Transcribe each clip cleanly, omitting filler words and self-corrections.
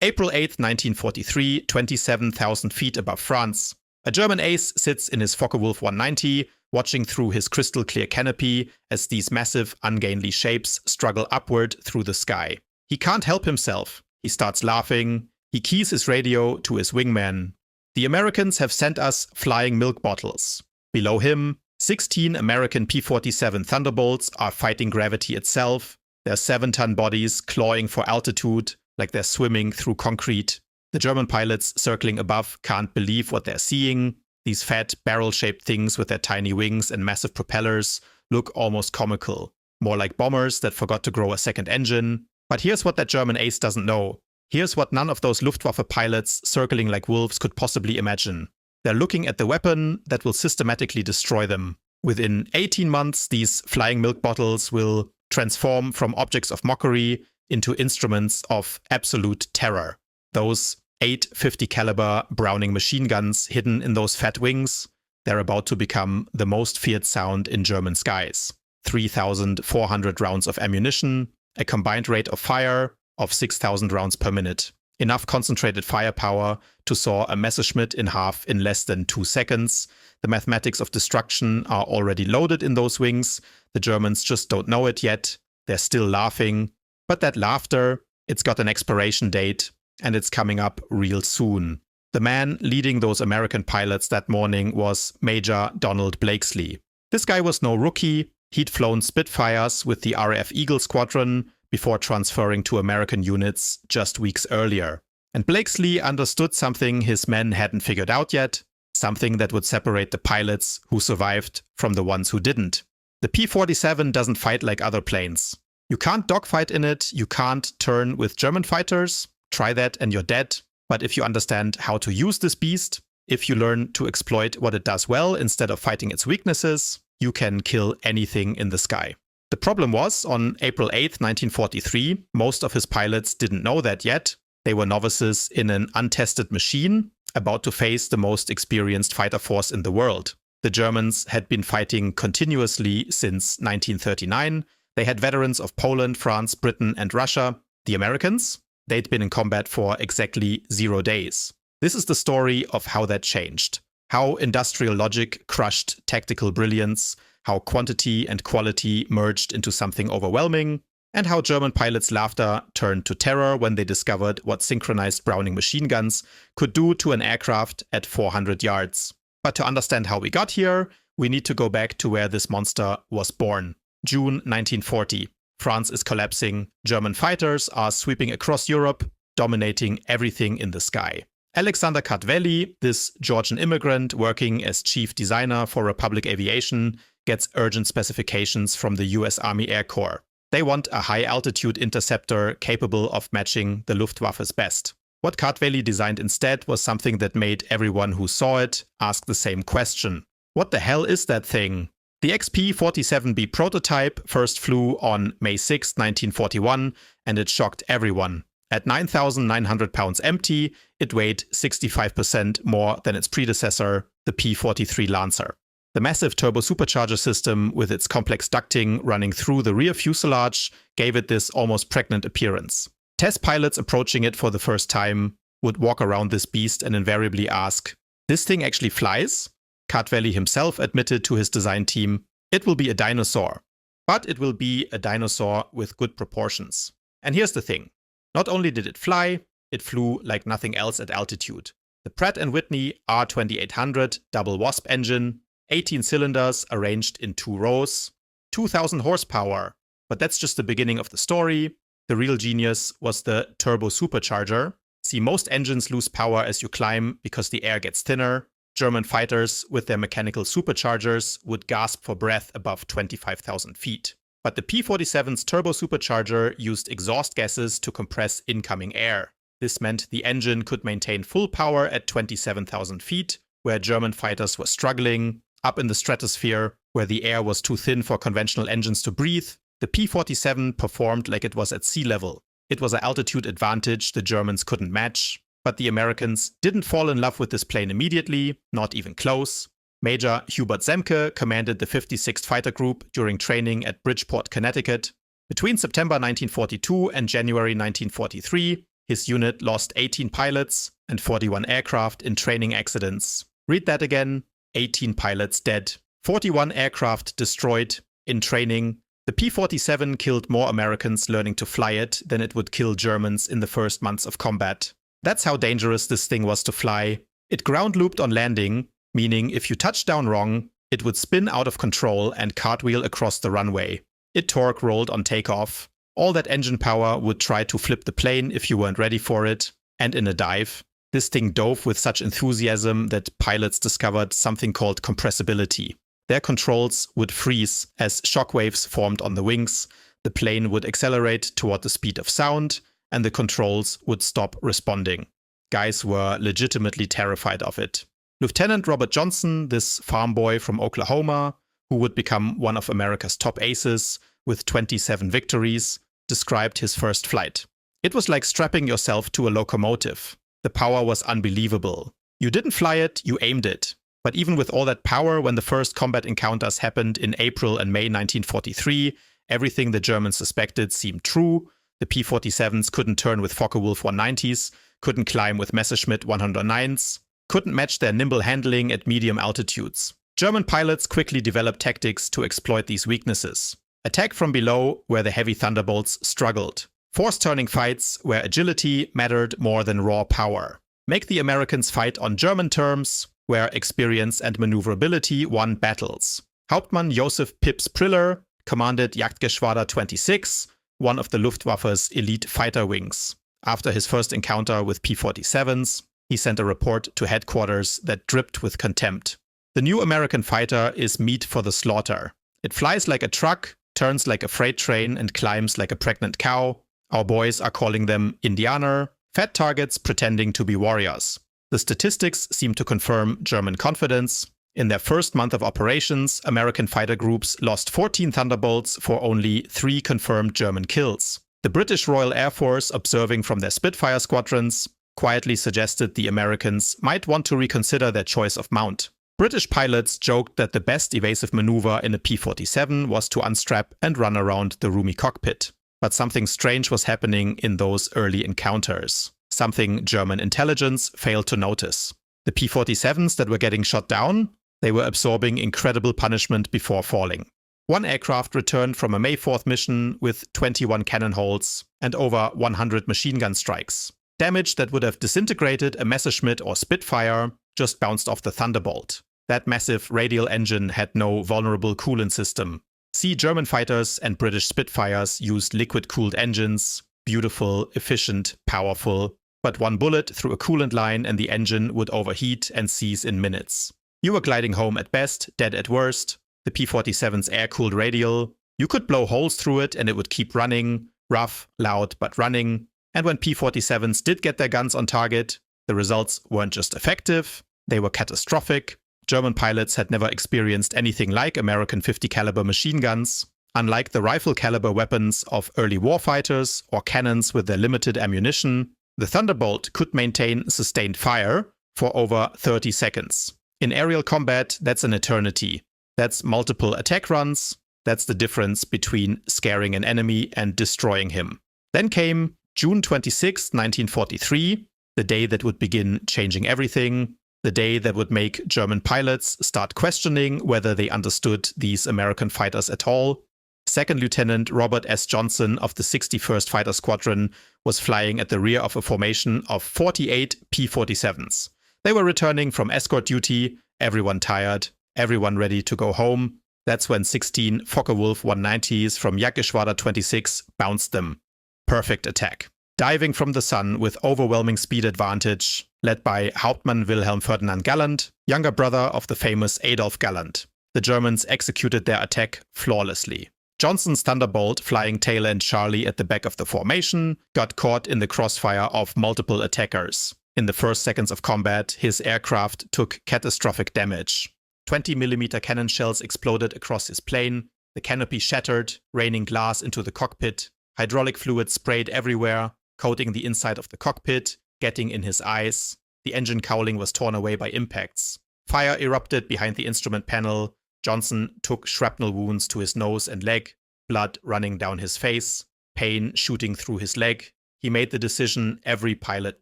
April 8, 1943, 27,000 feet above France. A German ace sits in his Focke-Wulf 190, watching through his crystal-clear canopy as these massive, ungainly shapes struggle upward through the sky. He can't help himself. He starts laughing. He keys his radio to his wingman. The Americans have sent us flying milk bottles. Below him, 16 American P-47 Thunderbolts are fighting gravity itself, their 7-ton bodies clawing for altitude like they're swimming through concrete. The German pilots circling above can't believe what they're seeing. These fat, barrel-shaped things with their tiny wings and massive propellers look almost comical, more like bombers that forgot to grow a second engine. But here's what that German ace doesn't know. Here's what none of those Luftwaffe pilots circling like wolves could possibly imagine. They're looking at the weapon that will systematically destroy them. Within 18 months, these flying milk bottles will transform from objects of mockery into instruments of absolute terror. Those 850 caliber Browning machine guns hidden in those fat wings, they're about to become the most feared sound in German skies. 3,400 rounds of ammunition, a combined rate of fire of 6,000 rounds per minute. Enough concentrated firepower to saw a Messerschmitt in half in less than 2 seconds. The mathematics of destruction are already loaded in those wings. The Germans just don't know it yet. They're still laughing. But that laughter, it's got an expiration date, and it's coming up real soon. The man leading those American pilots that morning was Major Donald Blakesley. This guy was no rookie. He'd flown Spitfires with the RAF Eagle Squadron before transferring to American units just weeks earlier. And Blakesley understood something his men hadn't figured out yet, something that would separate the pilots who survived from the ones who didn't. The P-47 doesn't fight like other planes. You can't dogfight in it, you can't turn with German fighters. Try that and you're dead. But if you understand how to use this beast, if you learn to exploit what it does well instead of fighting its weaknesses, you can kill anything in the sky. The problem was, on April 8, 1943, most of his pilots didn't know that yet. They were novices in an untested machine, about to face the most experienced fighter force in the world. The Germans had been fighting continuously since 1939. They had veterans of Poland, France, Britain, and Russia. The Americans? They'd been in combat for exactly 0 days. This is the story of how that changed. How industrial logic crushed tactical brilliance, how quantity and quality merged into something overwhelming, and how German pilots' laughter turned to terror when they discovered what synchronized Browning machine guns could do to an aircraft at 400 yards. But to understand how we got here, we need to go back to where this monster was born. June 1940. France is collapsing. German fighters are sweeping across Europe, dominating everything in the sky. Alexander Kartveli, this Georgian immigrant working as chief designer for Republic Aviation, gets urgent specifications from the US Army Air Corps. They want a high-altitude interceptor capable of matching the Luftwaffe's best. What Kartveli designed instead was something that made everyone who saw it ask the same question. What the hell is that thing? The XP-47B prototype first flew on May 6, 1941, and it shocked everyone. At 9,900 pounds empty, it weighed 65% more than its predecessor, the P-43 Lancer. The massive turbo-supercharger system with its complex ducting running through the rear fuselage gave it this almost pregnant appearance. Test pilots approaching it for the first time would walk around this beast and invariably ask, "This thing actually flies?" Kartveli himself admitted to his design team, "It will be a dinosaur. But it will be a dinosaur with good proportions." And here's the thing. Not only did it fly, it flew like nothing else at altitude. The Pratt & Whitney R2800 double wasp engine, 18 cylinders arranged in 2 rows, 2,000 horsepower. But that's just the beginning of the story. The real genius was the turbo-supercharger. See, most engines lose power as you climb because the air gets thinner. German fighters with their mechanical superchargers would gasp for breath above 25,000 feet. But the P-47's turbo-supercharger used exhaust gases to compress incoming air. This meant the engine could maintain full power at 27,000 feet, where German fighters were struggling. Up in the stratosphere, where the air was too thin for conventional engines to breathe, the P-47 performed like it was at sea level. It was an altitude advantage the Germans couldn't match. But the Americans didn't fall in love with this plane immediately, not even close. Major Hubert Semke commanded the 56th Fighter Group during training at Bridgeport, Connecticut. Between September 1942 and January 1943, his unit lost 18 pilots and 41 aircraft in training accidents. Read that again. 18 pilots dead. 41 aircraft destroyed in training. The P-47 killed more Americans learning to fly it than it would kill Germans in the first months of combat. That's how dangerous this thing was to fly. It ground looped on landing, meaning if you touched down wrong, it would spin out of control and cartwheel across the runway. It torque rolled on takeoff. All that engine power would try to flip the plane if you weren't ready for it. And in a dive, this thing dove with such enthusiasm that pilots discovered something called compressibility. Their controls would freeze as shockwaves formed on the wings, the plane would accelerate toward the speed of sound, and the controls would stop responding. Guys were legitimately terrified of it. Lieutenant Robert Johnson, this farm boy from Oklahoma, who would become one of America's top aces with 27 victories, described his first flight. It was like strapping yourself to a locomotive. The power was unbelievable. You didn't fly it, you aimed it. But even with all that power, when the first combat encounters happened in April and May 1943, everything the Germans suspected seemed true. The P-47s couldn't turn with Focke-Wulf 190s, couldn't climb with Messerschmitt 109s, couldn't match their nimble handling at medium altitudes. German pilots quickly developed tactics to exploit these weaknesses. Attack from below, where the heavy Thunderbolts struggled. Force turning fights, where agility mattered more than raw power. Make the Americans fight on German terms, where experience and maneuverability won battles. Hauptmann Josef Pips Priller commanded Jagdgeschwader 26, one of the Luftwaffe's elite fighter wings. After his first encounter with P-47s, he sent a report to headquarters that dripped with contempt. The new American fighter is meat for the slaughter. It flies like a truck, turns like a freight train, and climbs like a pregnant cow. Our boys are calling them Indianer, fat targets pretending to be warriors. The statistics seem to confirm German confidence. In their first month of operations, American fighter groups lost 14 Thunderbolts for only 3 confirmed German kills. The British Royal Air Force, observing from their Spitfire squadrons, quietly suggested the Americans might want to reconsider their choice of mount. British pilots joked that the best evasive maneuver in a P-47 was to unstrap and run around the roomy cockpit. But something strange was happening in those early encounters. Something German intelligence failed to notice. The P-47s that were getting shot down, they were absorbing incredible punishment before falling. One aircraft returned from a May 4th mission with 21 cannon holes and over 100 machine gun strikes. Damage that would have disintegrated a Messerschmitt or Spitfire just bounced off the Thunderbolt. That massive radial engine had no vulnerable coolant system. See, German fighters and British Spitfires used liquid-cooled engines. Beautiful, efficient, powerful. But one bullet through a coolant line and the engine would overheat and seize in minutes. You were gliding home at best, dead at worst. The P-47's air-cooled radial. You could blow holes through it and it would keep running. Rough, loud, but running. And when P-47s did get their guns on target, the results weren't just effective, they were catastrophic. German pilots had never experienced anything like American 50 caliber machine guns. Unlike the rifle caliber weapons of early warfighters or cannons with their limited ammunition, the Thunderbolt could maintain sustained fire for over 30 seconds. In aerial combat, that's an eternity. That's multiple attack runs. That's the difference between scaring an enemy and destroying him. Then came June 26, 1943, the day that would begin changing everything. The day that would make German pilots start questioning whether they understood these American fighters at all. Second Lieutenant Robert S. Johnson of the 61st Fighter Squadron was flying at the rear of a formation of 48 P-47s. They were returning from escort duty, everyone tired, everyone ready to go home. That's when 16 Focke-Wulf 190s from Jagdgeschwader 26 bounced them. Perfect attack. Diving from the sun with overwhelming speed advantage, led by Hauptmann Wilhelm Ferdinand Galland, younger brother of the famous Adolf Galland. The Germans executed their attack flawlessly. Johnson's Thunderbolt, flying tail end Charlie at the back of the formation, got caught in the crossfire of multiple attackers. In the first seconds of combat, his aircraft took catastrophic damage. 20mm cannon shells exploded across his plane, the canopy shattered, raining glass into the cockpit. Hydraulic fluid sprayed everywhere, coating the inside of the cockpit, getting in his eyes. The engine cowling was torn away by impacts. Fire erupted behind the instrument panel. Johnson took shrapnel wounds to his nose and leg, blood running down his face, pain shooting through his leg. He made the decision every pilot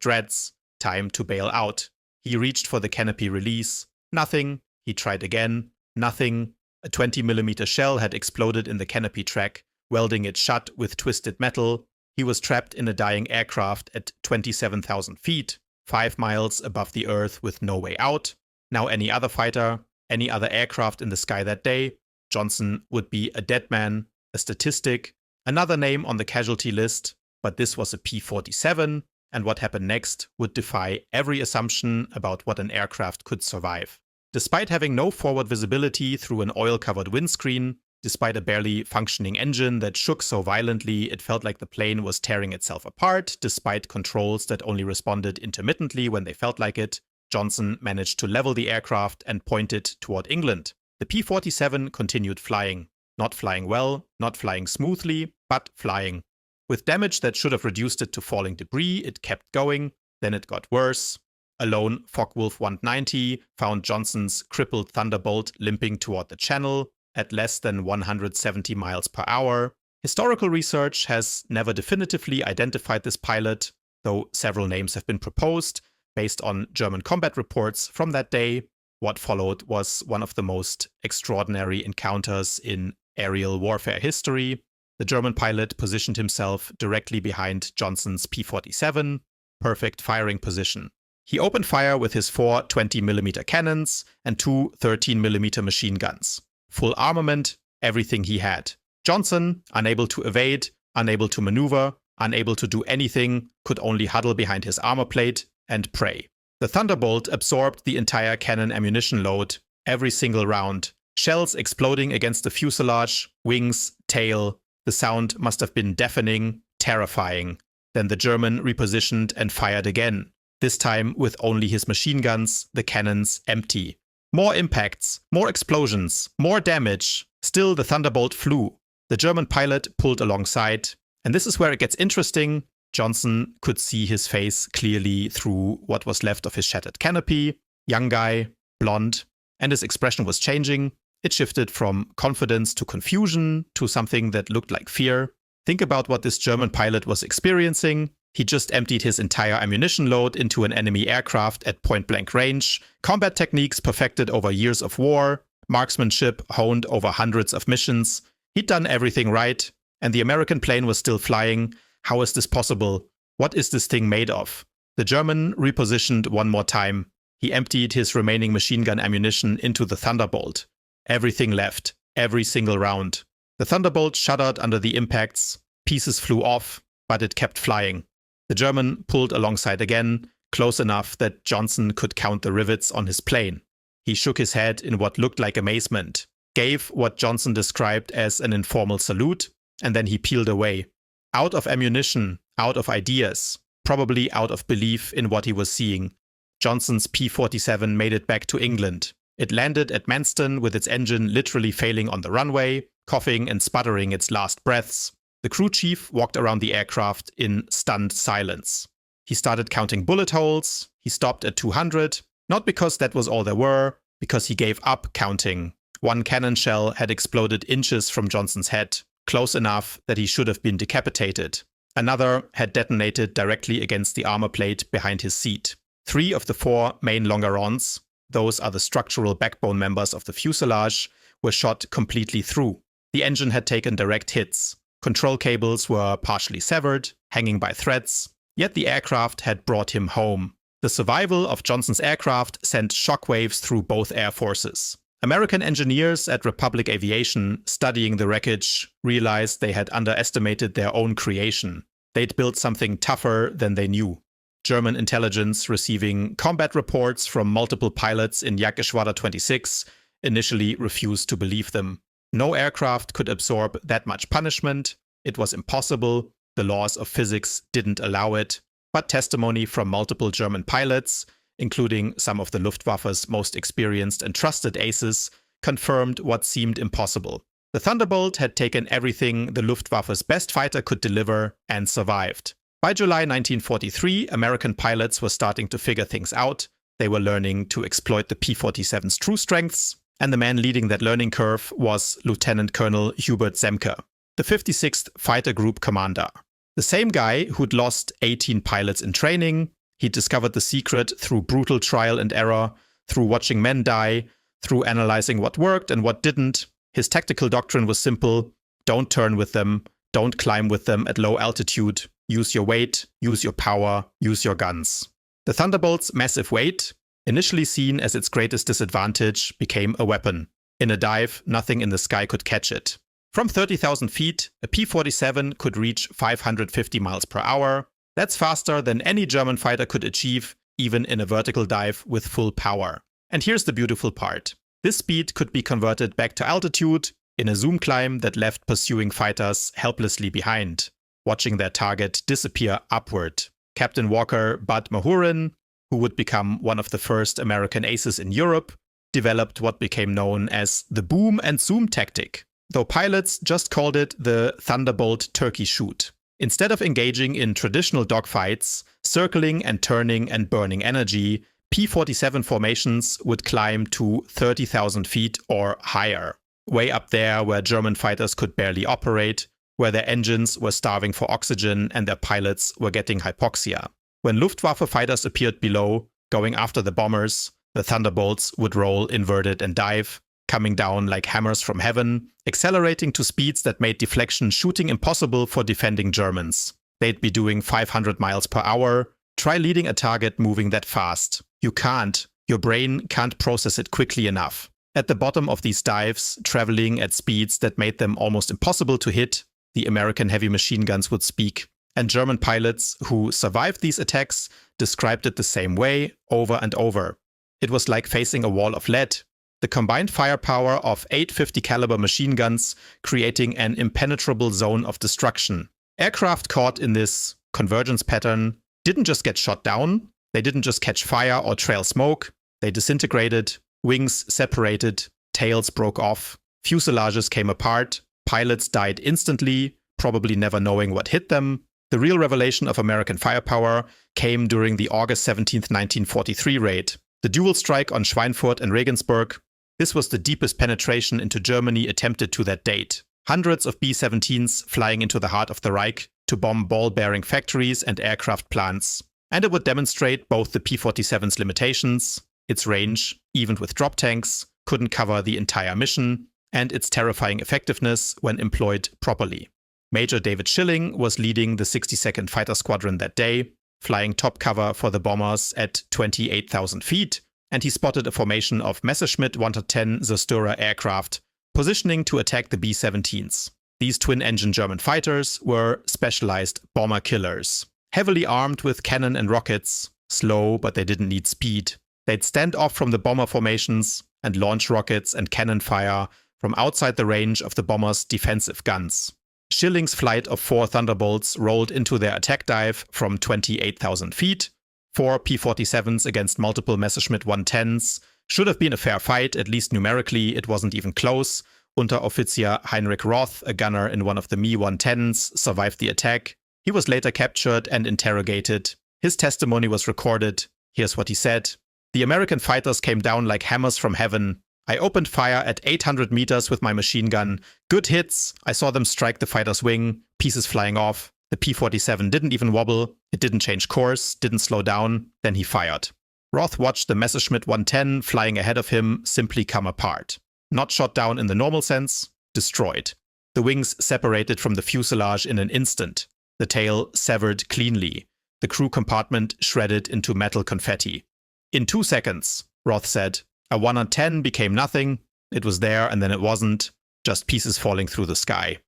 dreads: time to bail out. He reached for the canopy release. Nothing. He tried again. Nothing. A 20mm shell had exploded in the canopy track, welding it shut with twisted metal. He was trapped in a dying aircraft at 27,000 feet, 5 miles above the Earth with no way out. Now any other fighter, any other aircraft in the sky that day, Johnson would be a dead man, a statistic, another name on the casualty list, but this was a P-47, and what happened next would defy every assumption about what an aircraft could survive. Despite having no forward visibility through an oil-covered windscreen, despite a barely functioning engine that shook so violently it felt like the plane was tearing itself apart, despite controls that only responded intermittently when they felt like it, Johnson managed to level the aircraft and point it toward England. The P-47 continued flying. Not flying well, not flying smoothly, but flying. With damage that should have reduced it to falling debris, it kept going. Then it got worse. A lone Focke-Wulf 190 found Johnson's crippled Thunderbolt limping toward the channel at less than 170 miles per hour. Historical research has never definitively identified this pilot, though several names have been proposed based on German combat reports from that day. What followed was one of the most extraordinary encounters in aerial warfare history. The German pilot positioned himself directly behind Johnson's P-47, perfect firing position. He opened fire with his 4 20mm cannons and 2 13mm machine guns. Full armament, everything he had. Johnson, unable to evade, unable to maneuver, unable to do anything, could only huddle behind his armor plate and pray. The Thunderbolt absorbed the entire cannon ammunition load, every single round. Shells exploding against the fuselage, wings, tail. The sound must have been deafening, terrifying. Then the German repositioned and fired again, this time with only his machine guns, the cannons empty. More impacts, more explosions, more damage. Still the Thunderbolt flew. The German pilot pulled alongside. And this is where it gets interesting. Johnson could see his face clearly through what was left of his shattered canopy. Young guy, blonde, and his expression was changing. It shifted from confidence to confusion to something that looked like fear. Think about what this German pilot was experiencing. He just emptied his entire ammunition load into an enemy aircraft at point-blank range, combat techniques perfected over years of war, marksmanship honed over hundreds of missions. He'd done everything right, and the American plane was still flying. How is this possible? What is this thing made of? The German repositioned one more time. He emptied his remaining machine gun ammunition into the Thunderbolt. Everything left, every single round. The Thunderbolt shuddered under the impacts. Pieces flew off, but it kept flying. The German pulled alongside again, close enough that Johnson could count the rivets on his plane. He shook his head in what looked like amazement, gave what Johnson described as an informal salute, and then he peeled away. Out of ammunition, out of ideas, probably out of belief in what he was seeing. Johnson's P-47 made it back to England. It landed at Manston with its engine literally failing on the runway, coughing and sputtering its last breaths. The crew chief walked around the aircraft in stunned silence. He started counting bullet holes. He stopped at 200, not because that was all there were, because he gave up counting. One cannon shell had exploded inches from Johnson's head, close enough that he should have been decapitated. Another had detonated directly against the armor plate behind his seat. 3 of the 4 main longerons, those are the structural backbone members of the fuselage, were shot completely through. The engine had taken direct hits. Control cables were partially severed, hanging by threads, yet the aircraft had brought him home. The survival of Johnson's aircraft sent shockwaves through both air forces. American engineers at Republic Aviation, studying the wreckage, realized they had underestimated their own creation. They'd built something tougher than they knew. German intelligence, receiving combat reports from multiple pilots in Jagdgeschwader 26, initially refused to believe them. No aircraft could absorb that much punishment. It was impossible. The laws of physics didn't allow it. But testimony from multiple German pilots, including some of the Luftwaffe's most experienced and trusted aces, confirmed what seemed impossible. The Thunderbolt had taken everything the Luftwaffe's best fighter could deliver and survived. By July 1943, American pilots were starting to figure things out. They were learning to exploit the P-47's true strengths, and the man leading that learning curve was Lieutenant Colonel Hubert Semke, the 56th Fighter Group commander. The same guy who'd lost 18 pilots in training. He'd discovered the secret through brutal trial and error, through watching men die, through analyzing what worked and what didn't. His tactical doctrine was simple: don't turn with them, don't climb with them at low altitude, use your weight, use your power, use your guns. The Thunderbolt's massive weight, initially seen as its greatest disadvantage, became a weapon. In a dive, nothing in the sky could catch it. From 30,000 feet, a P-47 could reach 550 miles per hour. That's faster than any German fighter could achieve, even in a vertical dive with full power. And here's the beautiful part. This speed could be converted back to altitude in a zoom climb that left pursuing fighters helplessly behind, watching their target disappear upward. Captain Walker Bud Mahurin, who would become one of the first American aces in Europe, developed what became known as the boom and zoom tactic, though pilots just called it the Thunderbolt turkey shoot. Instead of engaging in traditional dogfights, circling and turning and burning energy, P-47 formations would climb to 30,000 feet or higher, way up there where German fighters could barely operate, where their engines were starving for oxygen and their pilots were getting hypoxia. When Luftwaffe fighters appeared below, going after the bombers, the Thunderbolts would roll inverted and dive, coming down like hammers from heaven, accelerating to speeds that made deflection shooting impossible for defending Germans. They'd be doing 500 miles per hour. Try leading a target moving that fast. You can't. Your brain can't process it quickly enough. At the bottom of these dives, traveling at speeds that made them almost impossible to hit, the American heavy machine guns would speak. And German pilots who survived these attacks described it the same way over and over. It was like facing a wall of lead. The combined firepower of 850 caliber machine guns creating an impenetrable zone of destruction. Aircraft caught in this convergence pattern didn't just get shot down, they didn't just catch fire or trail smoke, they disintegrated, wings separated, tails broke off, fuselages came apart, pilots died instantly, probably never knowing what hit them. The real revelation of American firepower came during the August 17, 1943 raid. The dual strike on Schweinfurt and Regensburg. This was the deepest penetration into Germany attempted to that date. Hundreds of B-17s flying into the heart of the Reich to bomb ball-bearing factories and aircraft plants. And it would demonstrate both the P-47's limitations, its range, even with drop tanks, couldn't cover the entire mission, and its terrifying effectiveness when employed properly. Major David Schilling was leading the 62nd Fighter Squadron that day, flying top cover for the bombers at 28,000 feet, and he spotted a formation of Messerschmitt 110 Zerstörer aircraft, positioning to attack the B-17s. These twin-engine German fighters were specialized bomber killers, heavily armed with cannon and rockets, slow but they didn't need speed. They'd stand off from the bomber formations and launch rockets and cannon fire from outside the range of the bombers' defensive guns. Schilling's flight of 4 Thunderbolts rolled into their attack dive from 28,000 feet. 4 P-47s against multiple Messerschmitt 110s. Should have been a fair fight, at least numerically, it wasn't even close. Unteroffizier Heinrich Roth, a gunner in one of the Mi-110s, survived the attack. He was later captured and interrogated. His testimony was recorded. Here's what he said. "The American fighters came down like hammers from heaven. I opened fire at 800 meters with my machine gun. Good hits. I saw them strike the fighter's wing, pieces flying off. The P-47 didn't even wobble. It didn't change course, didn't slow down. Then he fired." Roth watched the Messerschmitt 110 flying ahead of him simply come apart. Not shot down in the normal sense, destroyed. The wings separated from the fuselage in an instant. The tail severed cleanly. The crew compartment shredded into metal confetti. "In 2 seconds, Roth said. A 110 became nothing. It was there and then it wasn't. Just pieces falling through the sky."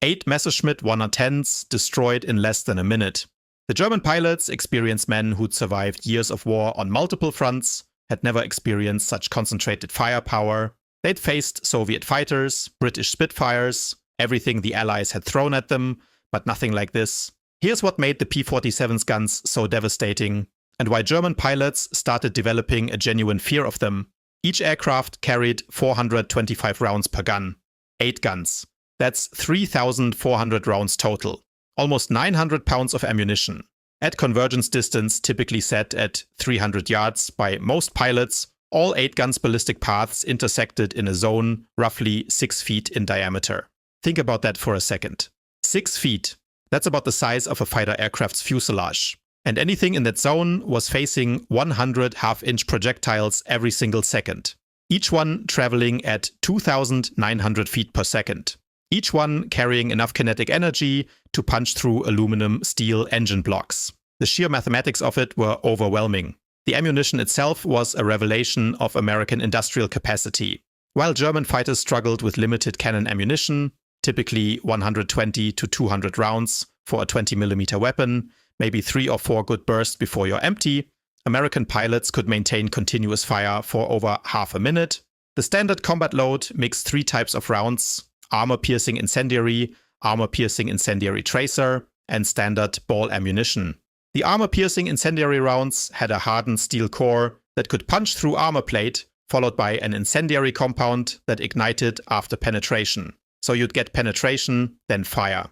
8 Messerschmitt 110s destroyed in less than a minute. The German pilots, experienced men who'd survived years of war on multiple fronts, had never experienced such concentrated firepower. They'd faced Soviet fighters, British Spitfires, everything the Allies had thrown at them, but nothing like this. Here's what made the P-47's guns so devastating, and why German pilots started developing a genuine fear of them. Each aircraft carried 425 rounds per gun. 8 guns. That's 3,400 rounds total. Almost 900 pounds of ammunition. At convergence distance typically set at 300 yards by most pilots, all 8 guns' ballistic paths intersected in a zone roughly 6 feet in diameter. Think about that for a second. 6 feet. That's about the size of a fighter aircraft's fuselage. And anything in that zone was facing 100 half-inch projectiles every single second, each one traveling at 2,900 feet per second, each one carrying enough kinetic energy to punch through aluminum steel engine blocks. The sheer mathematics of it were overwhelming. The ammunition itself was a revelation of American industrial capacity. While German fighters struggled with limited cannon ammunition, typically 120 to 200 rounds for a 20mm weapon, maybe 3 or 4 good bursts before you're empty, American pilots could maintain continuous fire for over half a minute. The standard combat load mixed 3 types of rounds: armor-piercing incendiary, armor-piercing incendiary tracer, and standard ball ammunition. The armor-piercing incendiary rounds had a hardened steel core that could punch through armor plate, followed by an incendiary compound that ignited after penetration. So you'd get penetration, then fire.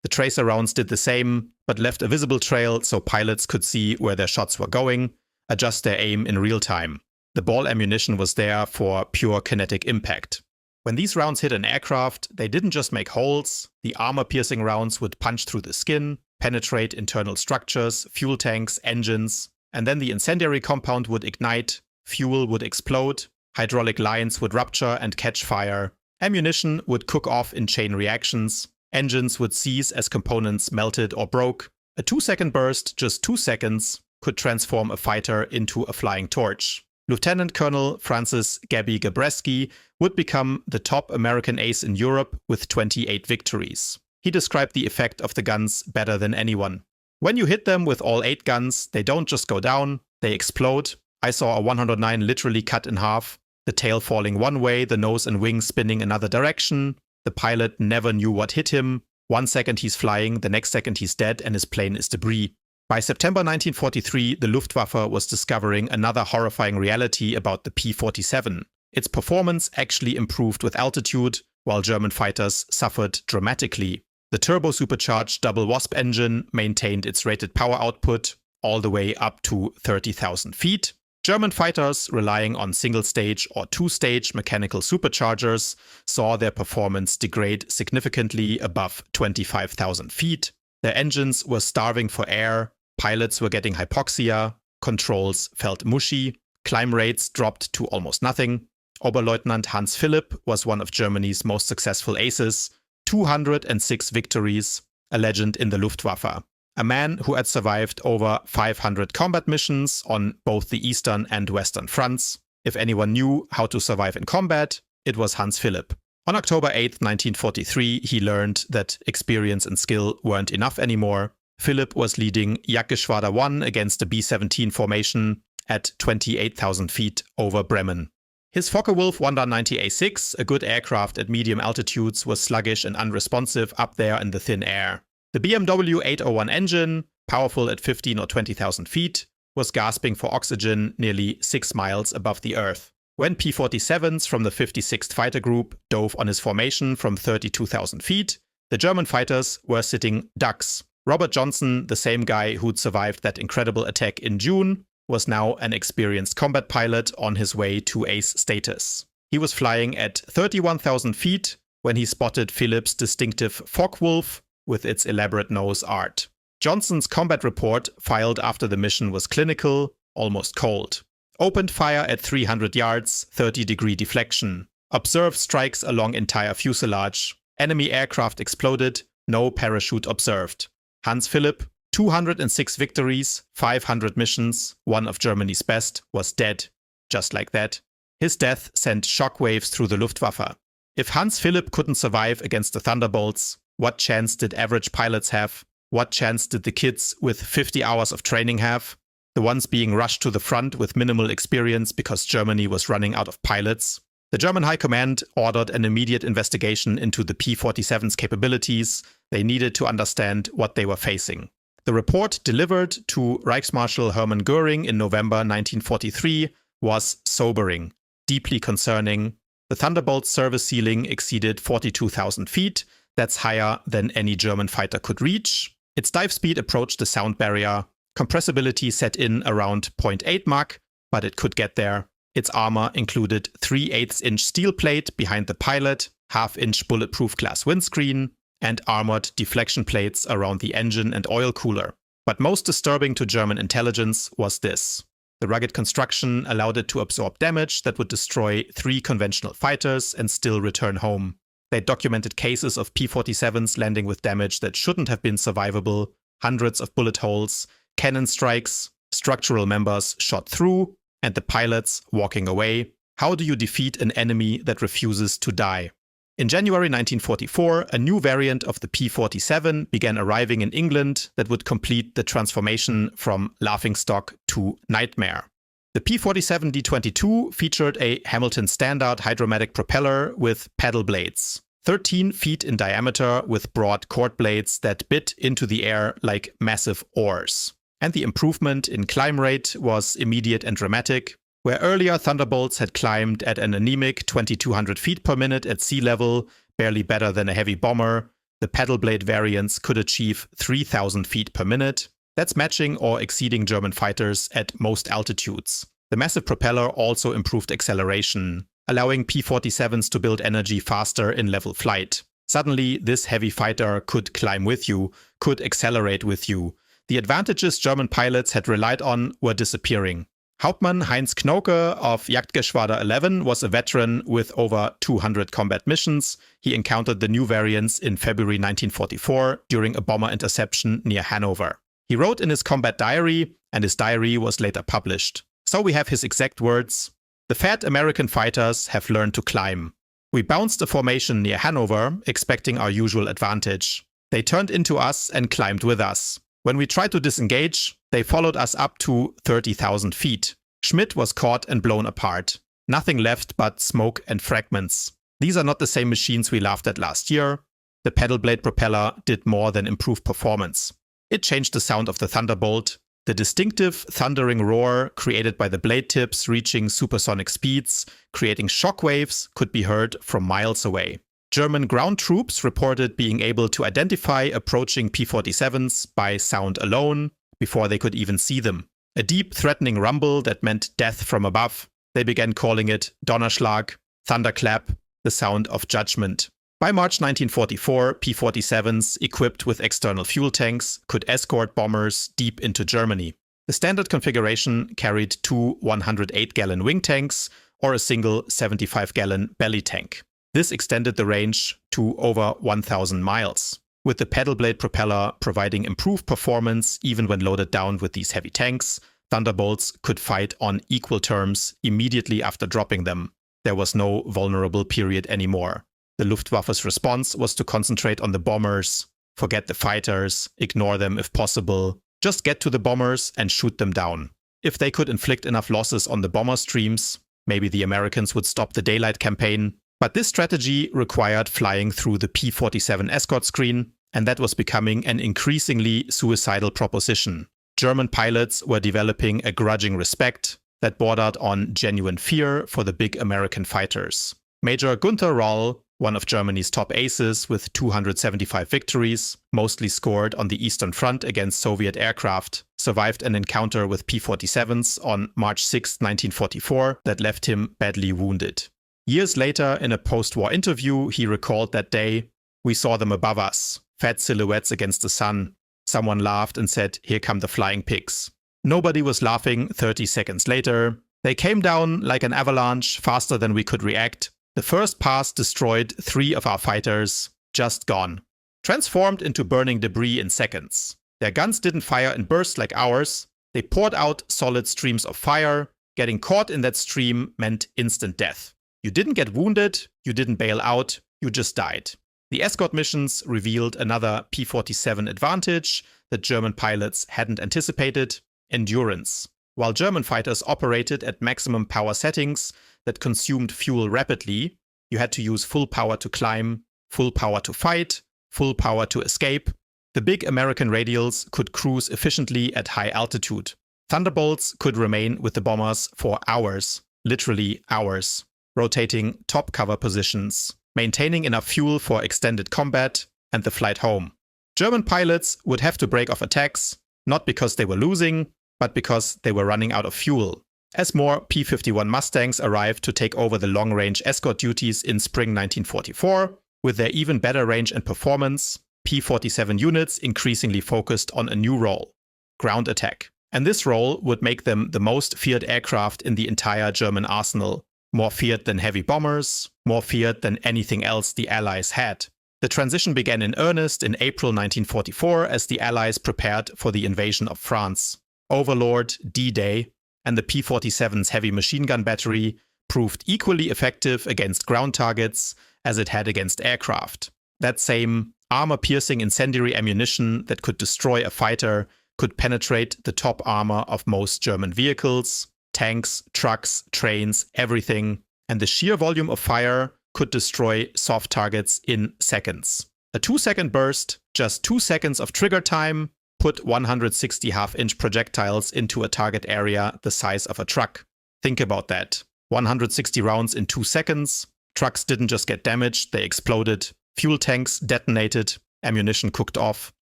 The tracer rounds did the same, but left a visible trail so pilots could see where their shots were going, adjust their aim in real time. The ball ammunition was there for pure kinetic impact. When these rounds hit an aircraft, they didn't just make holes. The armor-piercing rounds would punch through the skin, penetrate internal structures, fuel tanks, engines, and then the incendiary compound would ignite, fuel would explode, hydraulic lines would rupture and catch fire, ammunition would cook off in chain reactions, engines would seize as components melted or broke. A 2-second burst, just 2 seconds, could transform a fighter into a flying torch. Lieutenant Colonel Francis Gabby Gabreski would become the top American ace in Europe with 28 victories. He described the effect of the guns better than anyone. When you hit them with all 8 guns, they don't just go down, they explode. I saw a 109 literally cut in half, the tail falling one way, the nose and wings spinning another direction. The pilot never knew what hit him. 1 second he's flying, the next second he's dead and his plane is debris. By September 1943, the Luftwaffe was discovering another horrifying reality about the P-47. Its performance actually improved with altitude, while German fighters suffered dramatically. The turbo-supercharged double Wasp engine maintained its rated power output all the way up to 30,000 feet. German fighters, relying on single-stage or two-stage mechanical superchargers, saw their performance degrade significantly above 25,000 feet. Their engines were starving for air, pilots were getting hypoxia, controls felt mushy, climb rates dropped to almost nothing. Oberleutnant Hans Philipp was one of Germany's most successful aces, 206 victories, a legend in the Luftwaffe. A man who had survived over 500 combat missions on both the Eastern and Western fronts. If anyone knew how to survive in combat, it was Hans Philipp. On October 8, 1943, he learned that experience and skill weren't enough anymore. Philipp was leading Jagdgeschwader 1 against the B-17 formation at 28,000 feet over Bremen. His Focke-Wulf 190A6, a good aircraft at medium altitudes, was sluggish and unresponsive up there in the thin air. The BMW 801 engine, powerful at 15 or 20,000 feet, was gasping for oxygen nearly 6 miles above the Earth. When P-47s from the 56th Fighter Group dove on his formation from 32,000 feet, the German fighters were sitting ducks. Robert Johnson, the same guy who'd survived that incredible attack in June, was now an experienced combat pilot on his way to ace status. He was flying at 31,000 feet when he spotted Philipp's distinctive Focke-Wulf with its elaborate nose art. Johnson's combat report, filed after the mission, was clinical, almost cold. Opened fire at 300 yards, 30-degree deflection. Observed strikes along entire fuselage. Enemy aircraft exploded, no parachute observed. Hans Philipp, 206 victories, 500 missions, one of Germany's best, was dead. Just like that. His death sent shockwaves through the Luftwaffe. If Hans Philipp couldn't survive against the Thunderbolts, what chance did average pilots have? What chance did the kids with 50 hours of training have? The ones being rushed to the front with minimal experience because Germany was running out of pilots. The German High Command ordered an immediate investigation into the P-47's capabilities. They needed to understand what they were facing. The report delivered to Reichsmarshal Hermann Göring in November 1943 was sobering, deeply concerning. The Thunderbolt service ceiling exceeded 42,000 feet. That's higher than any German fighter could reach. Its dive speed approached the sound barrier. Compressibility set in around 0.8 Mach, but it could get there. Its armor included 3/8-inch steel plate behind the pilot, half-inch bulletproof glass windscreen, and armored deflection plates around the engine and oil cooler. But most disturbing to German intelligence was this. The rugged construction allowed it to absorb damage that would destroy 3 conventional fighters and still return home. They documented cases of P-47s landing with damage that shouldn't have been survivable, hundreds of bullet holes, cannon strikes, structural members shot through, and the pilots walking away. How do you defeat an enemy that refuses to die? In January 1944, a new variant of the P-47 began arriving in England that would complete the transformation from laughingstock to nightmare. The P-47 D-22 featured a Hamilton standard hydromatic propeller with paddle blades, 13 feet in diameter with broad chord blades that bit into the air like massive oars. And the improvement in climb rate was immediate and dramatic. Where earlier Thunderbolts had climbed at an anemic 2,200 feet per minute at sea level, barely better than a heavy bomber, the paddle blade variants could achieve 3,000 feet per minute. That's matching or exceeding German fighters at most altitudes. The massive propeller also improved acceleration, allowing P-47s to build energy faster in level flight. Suddenly, this heavy fighter could climb with you, could accelerate with you. The advantages German pilots had relied on were disappearing. Hauptmann Heinz Knoke of Jagdgeschwader 11 was a veteran with over 200 combat missions. He encountered the new variants in February 1944 during a bomber interception near Hanover. He wrote in his combat diary, and his diary was later published. So we have his exact words: "The fat American fighters have learned to climb. We bounced a formation near Hanover, expecting our usual advantage. They turned into us and climbed with us. When we tried to disengage, they followed us up to 30,000 feet. Schmitt was caught and blown apart. Nothing left but smoke and fragments. These are not the same machines we laughed at last year. The pedal blade propeller did more than improve performance. It changed the sound of the Thunderbolt. The distinctive thundering roar created by the blade tips reaching supersonic speeds, creating shockwaves, could be heard from miles away. German ground troops reported being able to identify approaching P-47s by sound alone, before they could even see them. A deep, threatening rumble that meant death from above. They began calling it Donnerschlag, thunderclap, the sound of judgment. By March 1944, P-47s, equipped with external fuel tanks, could escort bombers deep into Germany. The standard configuration carried 2 108-gallon wing tanks or a single 75-gallon belly tank. This extended the range to over 1,000 miles. With the pedal blade propeller providing improved performance even when loaded down with these heavy tanks, Thunderbolts could fight on equal terms immediately after dropping them. There was no vulnerable period anymore. The Luftwaffe's response was to concentrate on the bombers, forget the fighters, ignore them if possible, just get to the bombers and shoot them down. If they could inflict enough losses on the bomber streams, maybe the Americans would stop the daylight campaign. But this strategy required flying through the P-47 escort screen, and that was becoming an increasingly suicidal proposition. German pilots were developing a grudging respect that bordered on genuine fear for the big American fighters. Major Gunther Roll, one of Germany's top aces with 275 victories, mostly scored on the Eastern Front against Soviet aircraft, survived an encounter with P-47s on March 6, 1944 that left him badly wounded. Years later, in a post-war interview, he recalled that day, "We saw them above us, fat silhouettes against the sun. Someone laughed and said, 'Here come the flying pigs.' Nobody was laughing 30 seconds later. They came down like an avalanche, faster than we could react. The first pass destroyed 3 of our fighters, just gone. Transformed into burning debris in seconds. Their guns didn't fire in bursts like ours. They poured out solid streams of fire. Getting caught in that stream meant instant death. You didn't get wounded, you didn't bail out, you just died." The escort missions revealed another P-47 advantage that German pilots hadn't anticipated: endurance. While German fighters operated at maximum power settings that consumed fuel rapidly, you had to use full power to climb, full power to fight, full power to escape. The big American radials could cruise efficiently at high altitude. Thunderbolts could remain with the bombers for hours, literally hours, rotating top cover positions, maintaining enough fuel for extended combat and the flight home. German pilots would have to break off attacks, not because they were losing, but because they were running out of fuel. As more P-51 Mustangs arrived to take over the long-range escort duties in spring 1944, With their even better range and performance, P-47 units increasingly focused on a new role: ground attack. And this role would make them the most feared aircraft in the entire German arsenal. More feared than heavy bombers, more feared than anything else the Allies had. The transition began in earnest in April 1944 as the Allies prepared for the invasion of France. Overlord, D-Day, and the P-47's heavy machine gun battery proved equally effective against ground targets as it had against aircraft. That same armor-piercing incendiary ammunition that could destroy a fighter could penetrate the top armor of most German vehicles, tanks, trucks, trains, everything, and the sheer volume of fire could destroy soft targets in seconds. A 2-second burst, just 2 seconds of trigger time, put 160 half-inch projectiles into a target area the size of a truck. Think about that. 160 rounds in 2 seconds. Trucks didn't just get damaged, they exploded. Fuel tanks detonated, ammunition cooked off,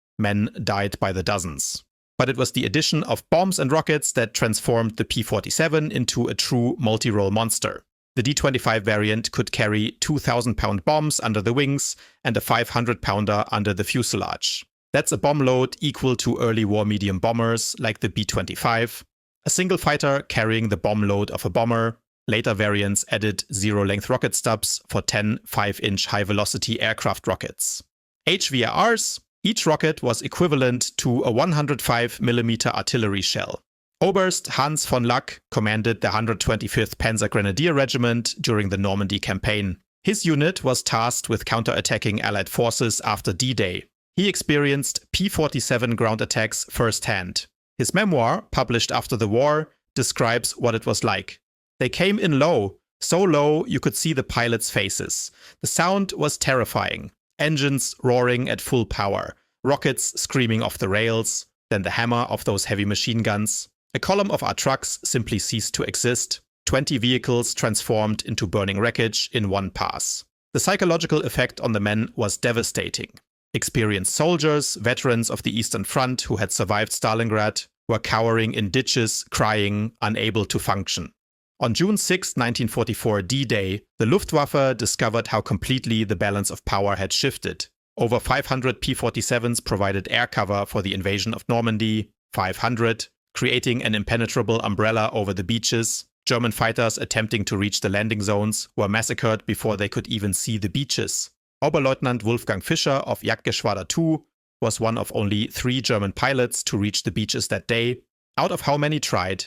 men died by the dozens. But it was the addition of bombs and rockets that transformed the P-47 into a true multi-role monster. The D-25 variant could carry 2,000-pound bombs under the wings and a 500-pounder under the fuselage. That's a bomb load equal to early war medium bombers like the B-25. A single fighter carrying the bomb load of a bomber. Later variants added zero-length rocket stubs for 10 5-inch high-velocity aircraft rockets. HVARs. Each rocket was equivalent to a 105mm artillery shell. Oberst Hans von Lack commanded the 125th Panzer Grenadier Regiment during the Normandy campaign. His unit was tasked with counterattacking Allied forces after D-Day. He experienced P-47 ground attacks firsthand. His memoir, published after the war, describes what it was like. They came in low, so low you could see the pilots' faces. The sound was terrifying. Engines roaring at full power, rockets screaming off the rails, then the hammer of those heavy machine guns. A column of our trucks simply ceased to exist. 20 vehicles transformed into burning wreckage in one pass. The psychological effect on the men was devastating. Experienced soldiers, veterans of the Eastern Front who had survived Stalingrad, were cowering in ditches, crying, unable to function. On June 6, 1944, D-Day, the Luftwaffe discovered how completely the balance of power had shifted. Over 500 P-47s provided air cover for the invasion of Normandy, 500, creating an impenetrable umbrella over the beaches. German fighters attempting to reach the landing zones were massacred before they could even see the beaches. Oberleutnant Wolfgang Fischer of Jagdgeschwader II was one of only 3 German pilots to reach the beaches that day. Out of how many tried?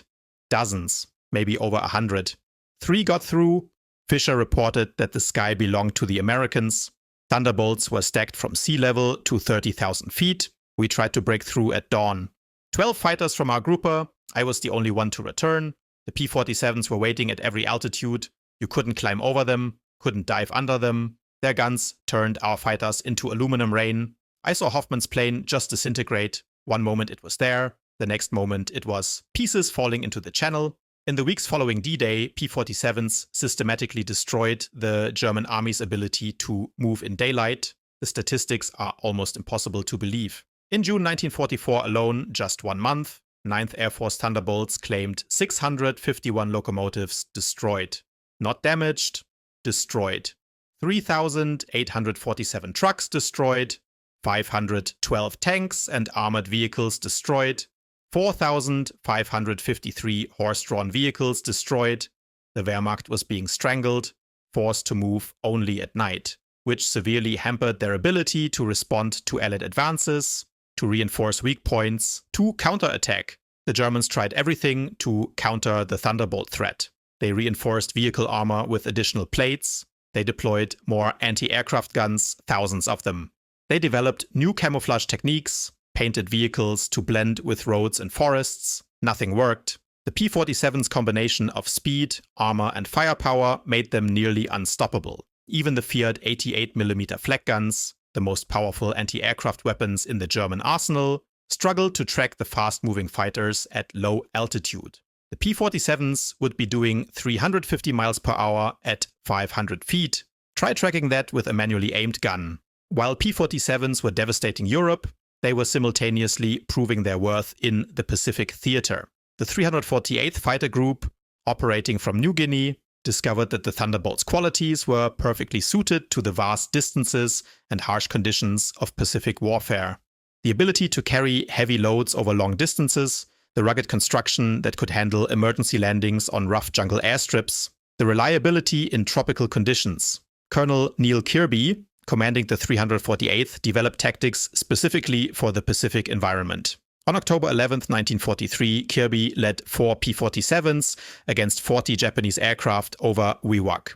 Dozens. Maybe over 100. 3 got through. Fischer reported that the sky belonged to the Americans. Thunderbolts were stacked from sea level to 30,000 feet. We tried to break through at dawn. 12 fighters from our grouper. I was the only one to return. The P-47s were waiting at every altitude. You couldn't climb over them, couldn't dive under them. Their guns turned our fighters into aluminum rain. I saw Hoffmann's plane just disintegrate. One moment it was there, the next moment it was pieces falling into the channel. In the weeks following D-Day, P-47s systematically destroyed the German army's ability to move in daylight. The statistics are almost impossible to believe. In June 1944 alone, just 1 month, 9th Air Force Thunderbolts claimed 651 locomotives destroyed. Not damaged, destroyed. 3,847 trucks destroyed. 512 tanks and armored vehicles destroyed. 4,553 horse-drawn vehicles destroyed. The Wehrmacht was being strangled, forced to move only at night, which severely hampered their ability to respond to Allied advances, to reinforce weak points, to counterattack. The Germans tried everything to counter the Thunderbolt threat. They reinforced vehicle armor with additional plates. They deployed more anti-aircraft guns, thousands of them. They developed new camouflage techniques, painted vehicles to blend with roads and forests. Nothing worked. The P-47's combination of speed, armor and firepower made them nearly unstoppable. Even the feared 88mm flak guns, the most powerful anti-aircraft weapons in the German arsenal, struggled to track the fast-moving fighters at low altitude. The P-47s would be doing 350 miles per hour at 500 feet. Try tracking that with a manually aimed gun. While P-47s were devastating Europe, they were simultaneously proving their worth in the Pacific theater. The 348th Fighter Group, operating from New Guinea, discovered that the Thunderbolt's qualities were perfectly suited to the vast distances and harsh conditions of Pacific warfare. The ability to carry heavy loads over long distances, the rugged construction that could handle emergency landings on rough jungle airstrips, the reliability in tropical conditions. Colonel Neil Kirby, commanding the 348th, developed tactics specifically for the Pacific environment. On October 11, 1943, Kirby led 4 P-47s against 40 Japanese aircraft over Wewak.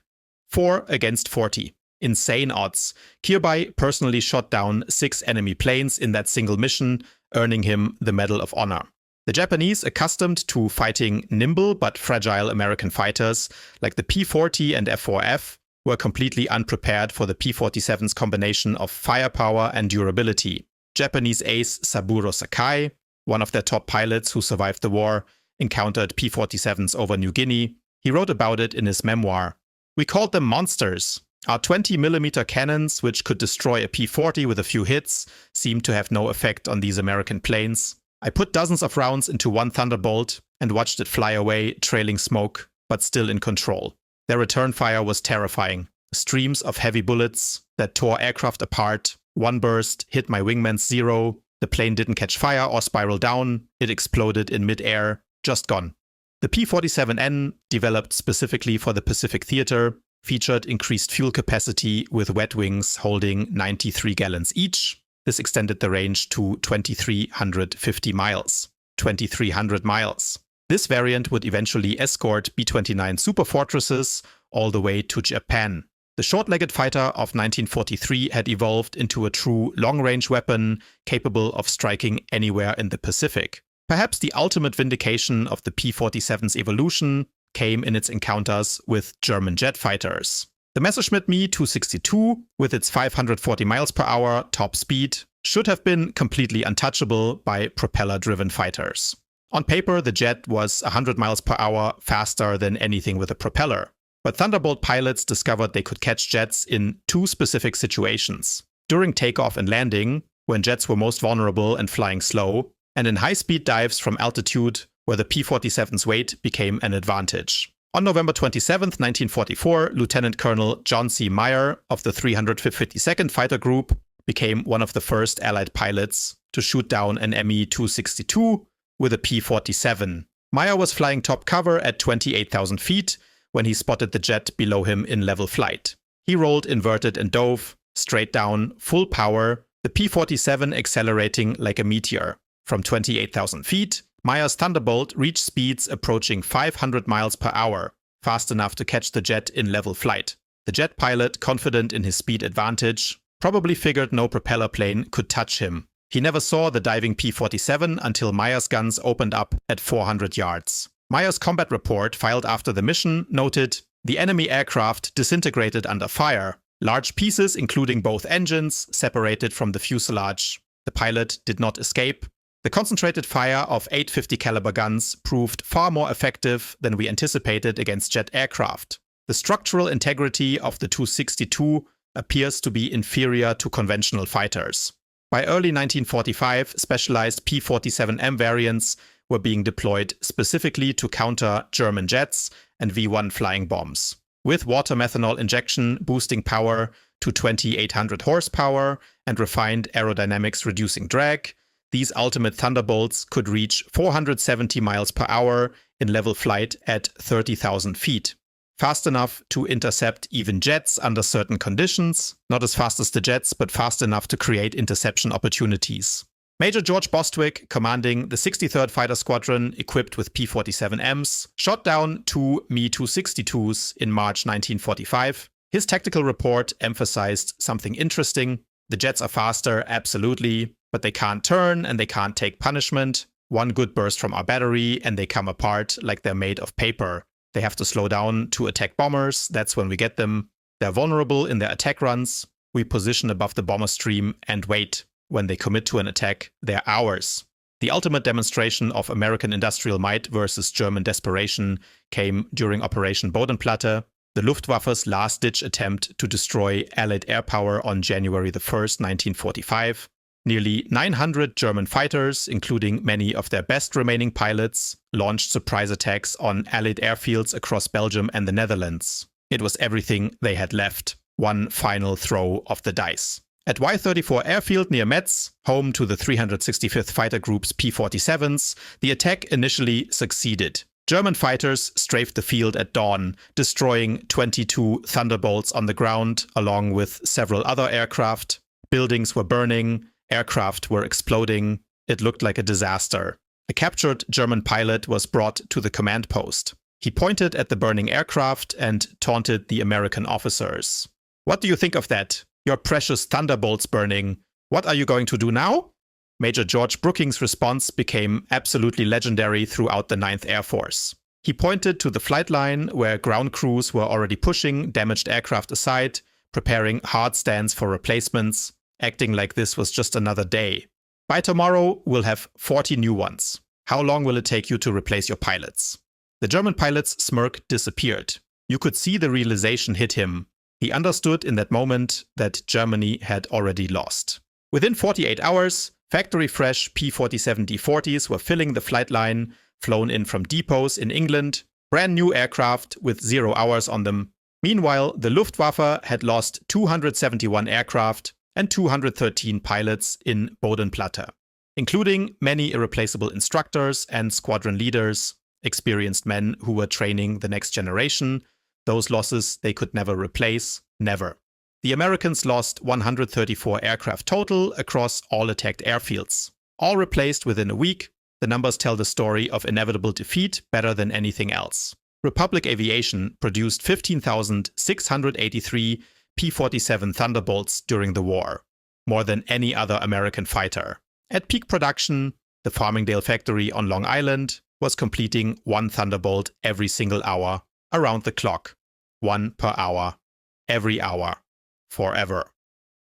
4 against 40. Insane odds. Kirby personally shot down 6 enemy planes in that single mission, earning him the Medal of Honor. The Japanese, accustomed to fighting nimble but fragile American fighters like the P-40 and F-4F, were completely unprepared for the P-47's combination of firepower and durability. Japanese ace Saburo Sakai, one of their top pilots who survived the war, encountered P-47s over New Guinea. He wrote about it in his memoir. "We called them monsters. Our 20mm cannons, which could destroy a P-40 with a few hits, seemed to have no effect on these American planes. I put dozens of rounds into one Thunderbolt and watched it fly away, trailing smoke, but still in control. Their return fire was terrifying. Streams of heavy bullets that tore aircraft apart. One burst hit my wingman's zero. The plane didn't catch fire or spiral down. It exploded in mid-air, just gone." The P-47N, developed specifically for the Pacific theater, featured increased fuel capacity with wet wings holding 93 gallons each. This extended the range to 2,350 miles. 2,300 miles. This variant would eventually escort B-29 Superfortresses all the way to Japan. The short-legged fighter of 1943 had evolved into a true long-range weapon capable of striking anywhere in the Pacific. Perhaps the ultimate vindication of the P-47's evolution came in its encounters with German jet fighters. The Messerschmitt Me 262, with its 540 miles per hour top speed, should have been completely untouchable by propeller-driven fighters. On paper, the jet was 100 miles per hour faster than anything with a propeller. But Thunderbolt pilots discovered they could catch jets in 2 specific situations. During takeoff and landing, when jets were most vulnerable and flying slow, and in high-speed dives from altitude, where the P-47's weight became an advantage. On November 27, 1944, Lieutenant Colonel John C. Meyer of the 352nd Fighter Group became one of the first Allied pilots to shoot down an Me-262 with a P-47. Meyer was flying top cover at 28,000 feet when he spotted the jet below him in level flight. He rolled inverted and dove, straight down, full power, the P-47 accelerating like a meteor. From 28,000 feet, Meyer's Thunderbolt reached speeds approaching 500 miles per hour, fast enough to catch the jet in level flight. The jet pilot, confident in his speed advantage, probably figured no propeller plane could touch him. He never saw the diving P-47 until Meyer's guns opened up at 400 yards. Meyer's combat report, filed after the mission, noted, "The enemy aircraft disintegrated under fire. Large pieces, including both engines, separated from the fuselage. The pilot did not escape. The concentrated fire of 850 caliber guns proved far more effective than we anticipated against jet aircraft. The structural integrity of the 262 appears to be inferior to conventional fighters." By early 1945, specialized P-47M variants were being deployed specifically to counter German jets and V-1 flying bombs. With water methanol injection boosting power to 2,800 horsepower and refined aerodynamics reducing drag, these ultimate Thunderbolts could reach 470 miles per hour in level flight at 30,000 feet. Fast enough to intercept even jets under certain conditions, not as fast as the jets, but fast enough to create interception opportunities. Major George Bostwick, commanding the 63rd Fighter Squadron equipped with P-47Ms, shot down 2 Me-262s in March 1945. His tactical report emphasized something interesting. The jets are faster, absolutely, but they can't turn and they can't take punishment. One good burst from our battery and they come apart like they're made of paper. They have to slow down to attack bombers, that's when we get them. They're vulnerable in their attack runs. We position above the bomber stream and wait. When they commit to an attack, they're ours. The ultimate demonstration of American industrial might versus German desperation came during Operation Bodenplatte, the Luftwaffe's last-ditch attempt to destroy Allied air power on January 1, 1945. Nearly 900 German fighters, including many of their best remaining pilots, launched surprise attacks on Allied airfields across Belgium and the Netherlands. It was everything they had left. One final throw of the dice. At Y-34 airfield near Metz, home to the 365th Fighter Group's P-47s, the attack initially succeeded. German fighters strafed the field at dawn, destroying 22 Thunderbolts on the ground, along with several other aircraft. Buildings were burning, aircraft were exploding. It looked like a disaster. A captured German pilot was brought to the command post. He pointed at the burning aircraft and taunted the American officers. "What do you think of that? Your precious Thunderbolts burning. What are you going to do now?" Major George Brooking's response became absolutely legendary throughout the 9th Air Force. He pointed to the flight line where ground crews were already pushing damaged aircraft aside, preparing hard stands for replacements, acting like this was just another day. "By tomorrow, we'll have 40 new ones. How long will it take you to replace your pilots?" The German pilot's smirk disappeared. You could see the realization hit him. He understood in that moment that Germany had already lost. Within 48 hours, factory-fresh P-47 D-40s were filling the flight line, flown in from depots in England, brand new aircraft with 0 hours on them. Meanwhile, the Luftwaffe had lost 271 aircraft and 213 pilots in Bodenplatte, including many irreplaceable instructors and squadron leaders, experienced men who were training the next generation. Those losses they could never replace, never. The Americans lost 134 aircraft total across all attacked airfields. All replaced within a week, the numbers tell the story of inevitable defeat better than anything else. Republic Aviation produced 15,683 P-47 Thunderbolts during the war, more than any other American fighter. At peak production, the Farmingdale factory on Long Island was completing 1 Thunderbolt every single hour, around the clock. 1 per hour, every hour, forever.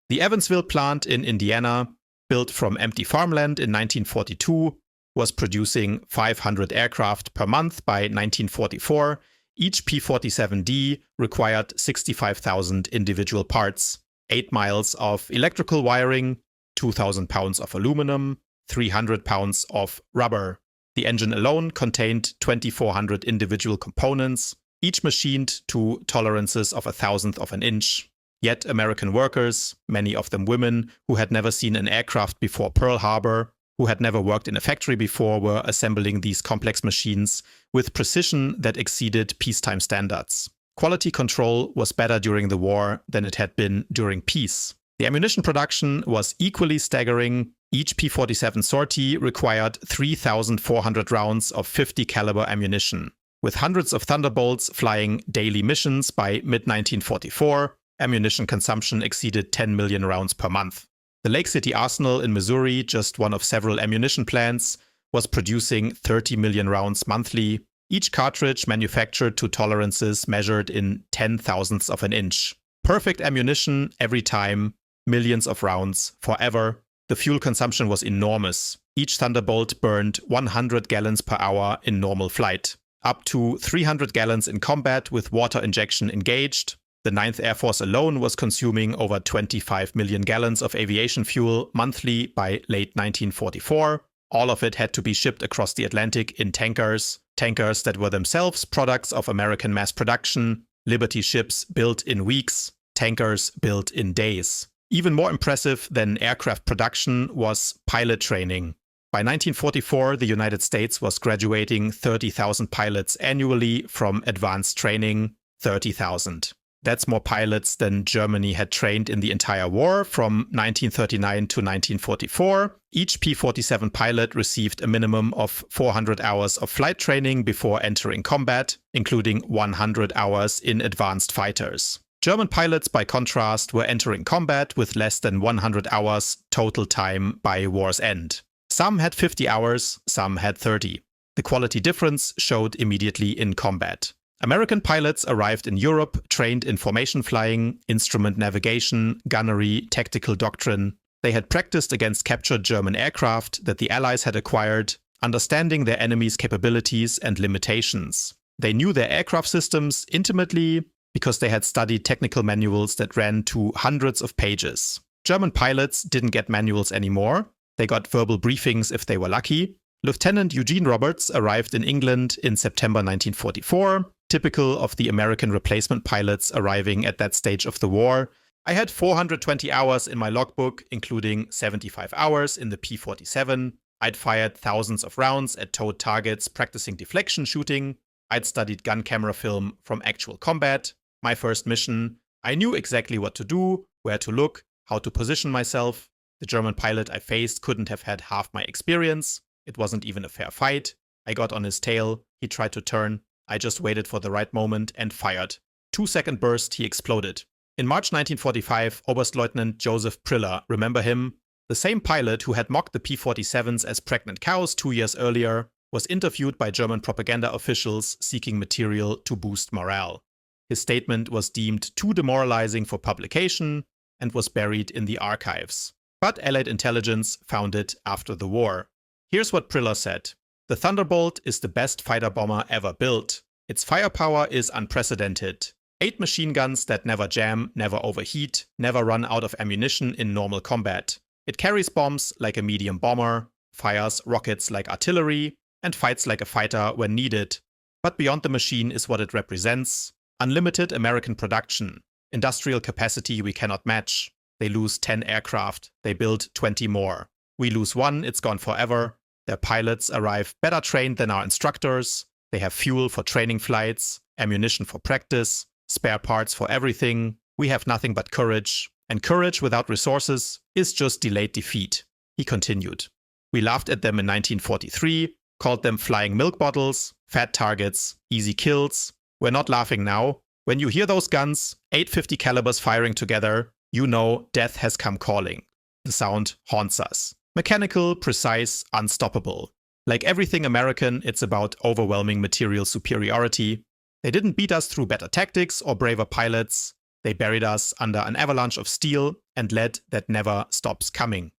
The Evansville plant in Indiana, built from empty farmland in 1942, was producing 500 aircraft per month by 1944. Each P-47D required 65,000 individual parts, 8 miles of electrical wiring, 2,000 pounds of aluminum, 300 pounds of rubber. The engine alone contained 2,400 individual components, each machined to tolerances of 1,000th of an inch. Yet American workers, many of them women, who had never seen an aircraft before Pearl Harbor, who had never worked in a factory before, were assembling these complex machines with precision that exceeded peacetime standards. Quality control was better during the war than it had been during peace. The ammunition production was equally staggering. Each P-47 sortie required 3,400 rounds of 50 caliber ammunition. With hundreds of Thunderbolts flying daily missions by mid-1944, ammunition consumption exceeded 10 million rounds per month. The Lake City Arsenal in Missouri, just one of several ammunition plants, was producing 30 million rounds monthly, each cartridge manufactured to tolerances measured in 10,000ths of an inch. Perfect ammunition every time, millions of rounds, forever. The fuel consumption was enormous. Each Thunderbolt burned 100 gallons per hour in normal flight, up to 300 gallons in combat with water injection engaged. The 9th Air Force alone was consuming over 25 million gallons of aviation fuel monthly by late 1944. All of it had to be shipped across the Atlantic in tankers that were themselves products of American mass production, Liberty ships built in weeks, tankers built in days. Even more impressive than aircraft production was pilot training. By 1944, the United States was graduating 30,000 pilots annually from advanced training. 30,000. That's more pilots than Germany had trained in the entire war from 1939 to 1944. Each P-47 pilot received a minimum of 400 hours of flight training before entering combat, including 100 hours in advanced fighters. German pilots, by contrast, were entering combat with less than 100 hours total time by war's end. Some had 50 hours, some had 30. The quality difference showed immediately in combat. American pilots arrived in Europe, trained in formation flying, instrument navigation, gunnery, tactical doctrine. They had practiced against captured German aircraft that the Allies had acquired, understanding their enemy's capabilities and limitations. They knew their aircraft systems intimately because they had studied technical manuals that ran to hundreds of pages. German pilots didn't get manuals anymore. They got verbal briefings if they were lucky. Lieutenant Eugene Roberts arrived in England in September 1944, typical of the American replacement pilots arriving at that stage of the war. I had 420 hours in my logbook, including 75 hours in the P-47. I'd fired thousands of rounds at towed targets practicing deflection shooting. I'd studied gun camera film from actual combat. My first mission, I knew exactly what to do, where to look, how to position myself. The German pilot I faced couldn't have had half my experience. It wasn't even a fair fight. I got on his tail, he tried to turn. I just waited for the right moment and fired. 2-second burst, he exploded. In March 1945, Oberstleutnant Joseph Priller, remember him? The same pilot who had mocked the P-47s as pregnant cows 2 years earlier, was interviewed by German propaganda officials seeking material to boost morale. His statement was deemed too demoralizing for publication and was buried in the archives. But Allied intelligence found it after the war. Here's what Priller said. The Thunderbolt is the best fighter bomber ever built. Its firepower is unprecedented. 8 machine guns that never jam, never overheat, never run out of ammunition in normal combat. It carries bombs like a medium bomber, fires rockets like artillery, and fights like a fighter when needed. But beyond the machine is what it represents. Unlimited American production. Industrial capacity we cannot match. They lose 10 aircraft, they build 20 more. We lose one, it's gone forever. Their pilots arrive better trained than our instructors. They have fuel for training flights, ammunition for practice, spare parts for everything. We have nothing but courage. And courage without resources is just delayed defeat. He continued. We laughed at them in 1943, called them flying milk bottles, fat targets, easy kills. We're not laughing now. When you hear those guns, 850 calibers firing together, you know death has come calling. The sound haunts us. Mechanical, precise, unstoppable. Like everything American, it's about overwhelming material superiority. They didn't beat us through better tactics or braver pilots. They buried us under an avalanche of steel and lead that never stops coming.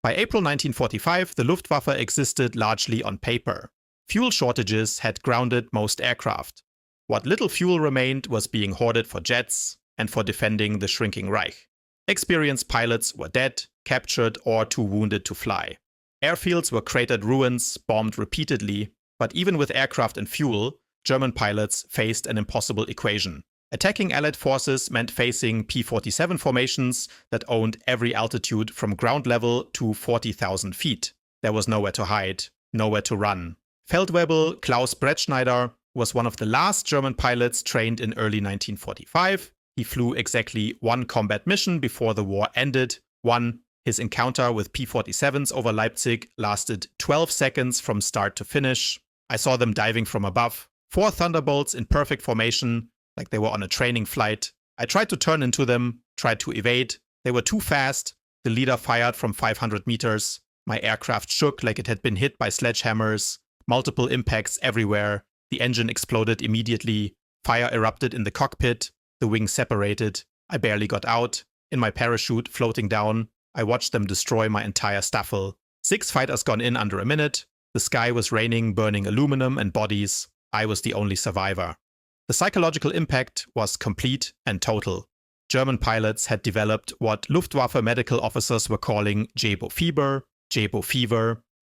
By April 1945, the Luftwaffe existed largely on paper. Fuel shortages had grounded most aircraft. What little fuel remained was being hoarded for jets and for defending the shrinking Reich. Experienced pilots were dead, captured, or too wounded to fly. Airfields were cratered ruins, bombed repeatedly, but even with aircraft and fuel, German pilots faced an impossible equation. Attacking Allied forces meant facing P-47 formations that owned every altitude from ground level to 40,000 feet. There was nowhere to hide, nowhere to run. Feldwebel Klaus Brettschneider was one of the last German pilots trained in early 1945. He flew exactly one combat mission before the war ended. His encounter with P-47s over Leipzig lasted 12 seconds from start to finish. I saw them diving from above. 4 Thunderbolts in perfect formation, like they were on a training flight. I tried to turn into them, tried to evade. They were too fast. The leader fired from 500 meters. My aircraft shook like it had been hit by sledgehammers. Multiple impacts everywhere. The engine exploded immediately. Fire erupted in the cockpit. The wings separated. I barely got out. In my parachute floating down, I watched them destroy my entire staffel. 6 fighters gone in under a minute. The sky was raining, burning aluminum and bodies. I was the only survivor. The psychological impact was complete and total. German pilots had developed what Luftwaffe medical officers were calling Jabo fever,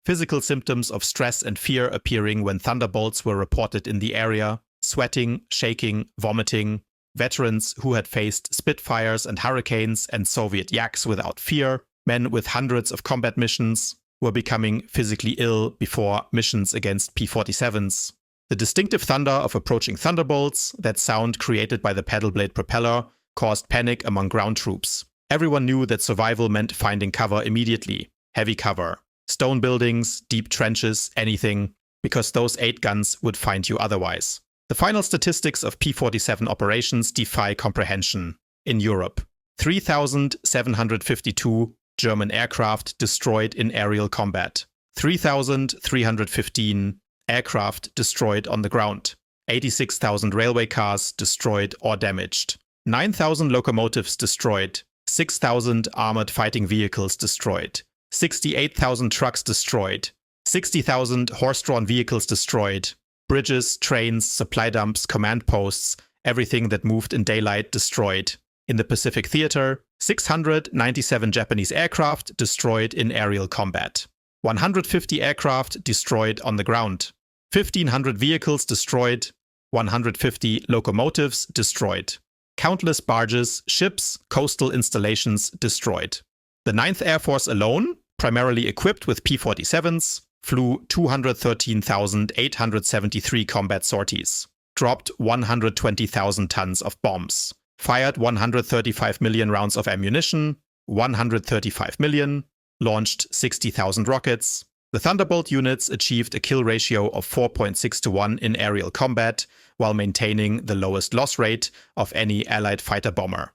physical symptoms of stress and fear appearing when Thunderbolts were reported in the area, sweating, shaking, vomiting. Veterans who had faced Spitfires and Hurricanes and Soviet Yaks without fear, men with hundreds of combat missions, were becoming physically ill before missions against P-47s. The distinctive thunder of approaching Thunderbolts, that sound created by the paddle blade propeller, caused panic among ground troops. Everyone knew that survival meant finding cover immediately. Heavy cover. Stone buildings, deep trenches, anything, because those 8 guns would find you otherwise. The final statistics of P-47 operations defy comprehension. In Europe, 3,752 German aircraft destroyed in aerial combat. 3,315 aircraft destroyed on the ground. 86,000 railway cars destroyed or damaged. 9,000 locomotives destroyed. 6,000 armored fighting vehicles destroyed. 68,000 trucks destroyed. 60,000 horse-drawn vehicles destroyed. Bridges, trains, supply dumps, command posts, everything that moved in daylight destroyed. In the Pacific Theater, 697 Japanese aircraft destroyed in aerial combat. 150 aircraft destroyed on the ground. 1,500 vehicles destroyed. 150 locomotives destroyed. Countless barges, ships, coastal installations destroyed. The 9th Air Force alone, primarily equipped with P-47s, flew 213,873 combat sorties, dropped 120,000 tons of bombs, fired 135 million rounds of ammunition, 135 million, launched 60,000 rockets. The Thunderbolt units achieved a kill ratio of 4.6 to 1 in aerial combat, while maintaining the lowest loss rate of any Allied fighter bomber.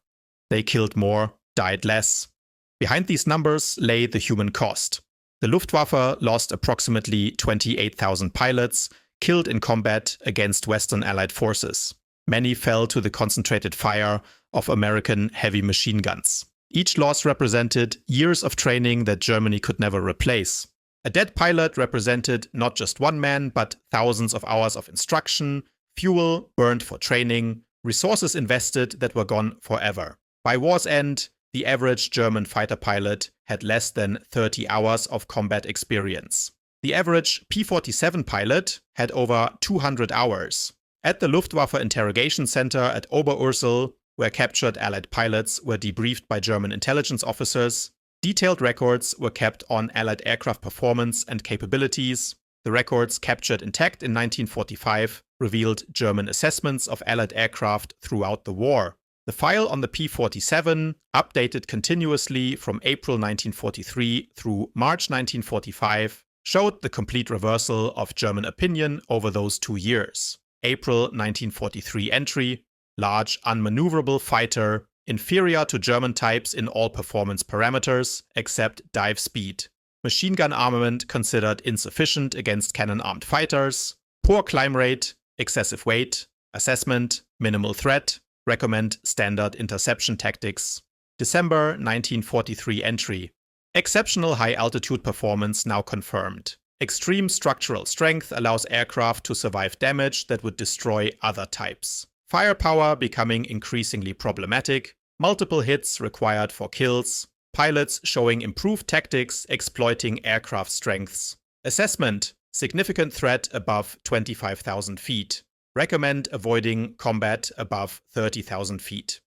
They killed more, died less. Behind these numbers lay the human cost. The Luftwaffe lost approximately 28,000 pilots killed in combat against Western Allied forces. Many fell to the concentrated fire of American heavy machine guns. Each loss represented years of training that Germany could never replace. A dead pilot represented not just one man, but thousands of hours of instruction, fuel burned for training, resources invested that were gone forever. By war's end, the average German fighter pilot had less than 30 hours of combat experience. The average P-47 pilot had over 200 hours. At the Luftwaffe interrogation center at Oberursel, where captured Allied pilots were debriefed by German intelligence officers, detailed records were kept on Allied aircraft performance and capabilities. The records captured intact in 1945 revealed German assessments of Allied aircraft throughout the war. The file on the P-47, updated continuously from April 1943 through March 1945, showed the complete reversal of German opinion over those 2 years. April 1943 entry: large, unmaneuverable fighter, inferior to German types in all performance parameters except dive speed. Machine gun armament considered insufficient against cannon-armed fighters. Poor climb rate, excessive weight. Assessment: minimal threat. Recommend standard interception tactics. December 1943 entry: exceptional high-altitude performance now confirmed. Extreme structural strength allows aircraft to survive damage that would destroy other types. Firepower becoming increasingly problematic. Multiple hits required for kills. Pilots showing improved tactics exploiting aircraft strengths. Assessment: significant threat above 25,000 feet. Recommend avoiding combat above 30,000 feet.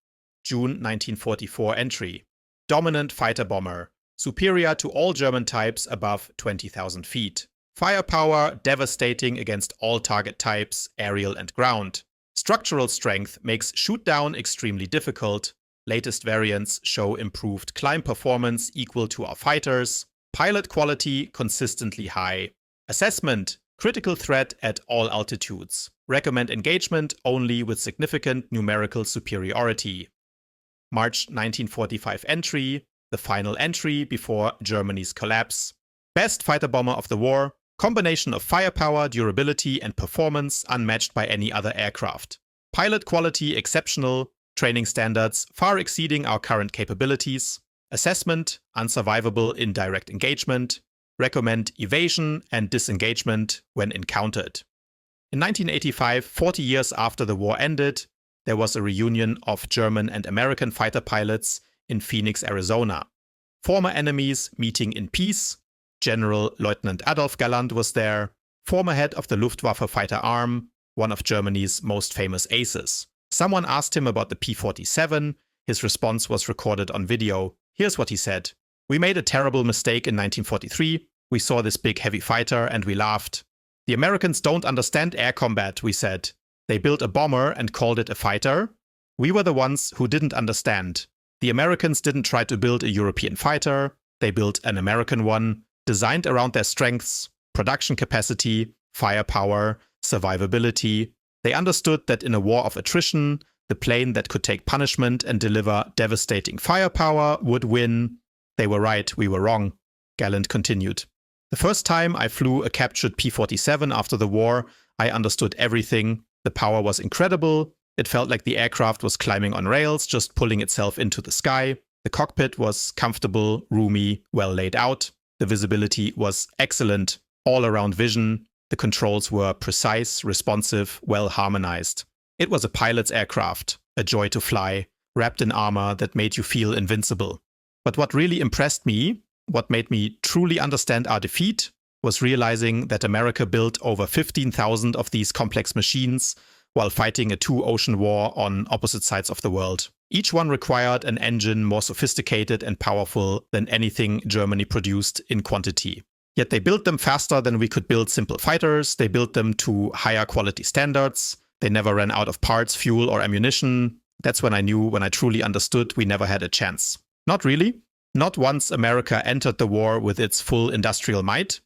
June 1944 entry: dominant fighter bomber, superior to all German types above 20,000 feet. Firepower devastating against all target types, aerial and ground. Structural strength makes shoot-down extremely difficult. Latest variants show improved climb performance equal to our fighters. Pilot quality consistently high. Assessment: critical threat at all altitudes. Recommend engagement only with significant numerical superiority. March 1945 entry: the final entry before Germany's collapse. Best fighter bomber of the war. Combination of firepower, durability, and performance unmatched by any other aircraft. Pilot quality exceptional. Training standards far exceeding our current capabilities. Assessment: unsurvivable in direct engagement. Recommend evasion and disengagement when encountered. In 1985, 40 years after the war ended, there was a reunion of German and American fighter pilots in Phoenix, Arizona. Former enemies meeting in peace. General Lieutenant Adolf Galland was there, former head of the Luftwaffe fighter arm, one of Germany's most famous aces. Someone asked him about the P-47. His response was recorded on video. Here's what he said: "We made a terrible mistake in 1943. We saw this big heavy fighter and we laughed. The Americans don't understand air combat, we said. They built a bomber and called it a fighter. We were the ones who didn't understand. The Americans didn't try to build a European fighter. They built an American one, designed around their strengths, production capacity, firepower, survivability. They understood that in a war of attrition, the plane that could take punishment and deliver devastating firepower would win. They were right, we were wrong," Galland continued. "The first time I flew a captured P-47 after the war, I understood everything. The power was incredible. It felt like the aircraft was climbing on rails, just pulling itself into the sky. The cockpit was comfortable, roomy, well laid out. The visibility was excellent, all-around vision. The controls were precise, responsive, well harmonized. It was a pilot's aircraft, a joy to fly. wrapped in armor that made you feel invincible. But what really impressed me, what made me truly understand our defeat, was realizing that America built over 15,000 of these complex machines while fighting a two-ocean war on opposite sides of the world. Each one required an engine more sophisticated and powerful than anything Germany produced in quantity. Yet they built them faster than we could build simple fighters, they built them to higher quality standards, they never ran out of parts, fuel or ammunition. That's when I truly understood we never had a chance. Not really. Not once America entered the war with its full industrial might.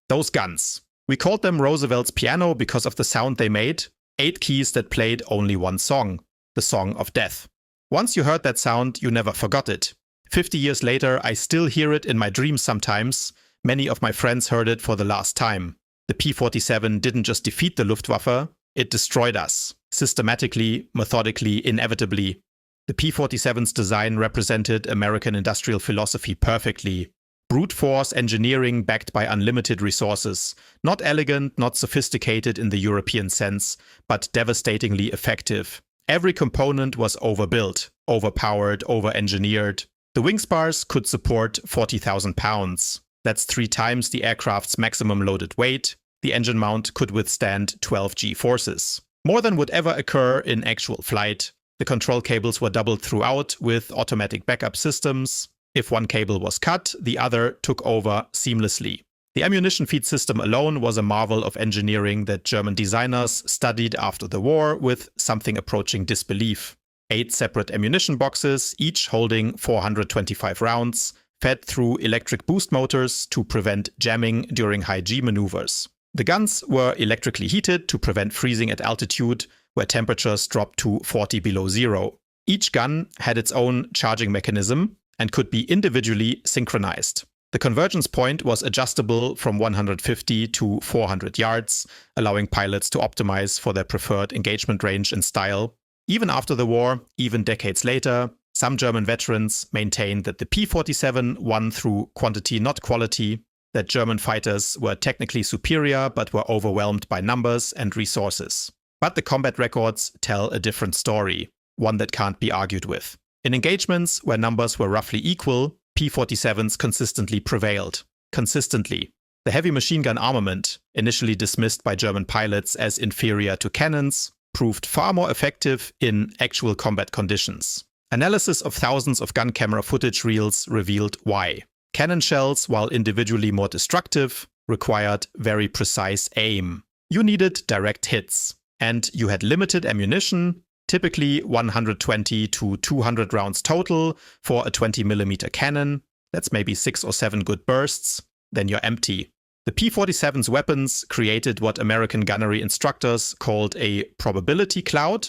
Those guns. We called them Roosevelt's piano because of the sound they made. 8 keys that played only one song. The Song of Death. Once you heard that sound, you never forgot it. 50 years later, I still hear it in my dreams sometimes. Many of my friends heard it for the last time. The P-47 didn't just defeat the Luftwaffe, it destroyed us. Systematically, methodically, inevitably. The P-47's design represented American industrial philosophy perfectly. Brute force engineering backed by unlimited resources. Not elegant, not sophisticated in the European sense, but devastatingly effective. Every component was overbuilt, overpowered, over-engineered. The wing spars could support 40,000 pounds. That's 3 times the aircraft's maximum loaded weight. The engine mount could withstand 12 G-forces. More than would ever occur in actual flight. The control cables were doubled throughout with automatic backup systems. If one cable was cut, the other took over seamlessly. The ammunition feed system alone was a marvel of engineering that German designers studied after the war with something approaching disbelief. 8 separate ammunition boxes, each holding 425 rounds, fed through electric boost motors to prevent jamming during high G maneuvers. The guns were electrically heated to prevent freezing at altitude, where temperatures dropped to 40 below zero. Each gun had its own charging mechanism and could be individually synchronized. The convergence point was adjustable from 150 to 400 yards, allowing pilots to optimize for their preferred engagement range and style. Even after the war, even decades later, some German veterans maintain that the P-47 won through quantity, not quality, that German fighters were technically superior but were overwhelmed by numbers and resources. But the combat records tell a different story, one that can't be argued with. In engagements where numbers were roughly equal, P-47s consistently prevailed. Consistently. The heavy machine gun armament, initially dismissed by German pilots as inferior to cannons, proved far more effective in actual combat conditions. Analysis of thousands of gun camera footage reels revealed why. Cannon shells, while individually more destructive, required very precise aim. You needed direct hits. And you had limited ammunition, typically 120 to 200 rounds total for a 20mm cannon. That's maybe 6 or 7 good bursts. Then you're empty. The P-47's weapons created what American gunnery instructors called a probability cloud,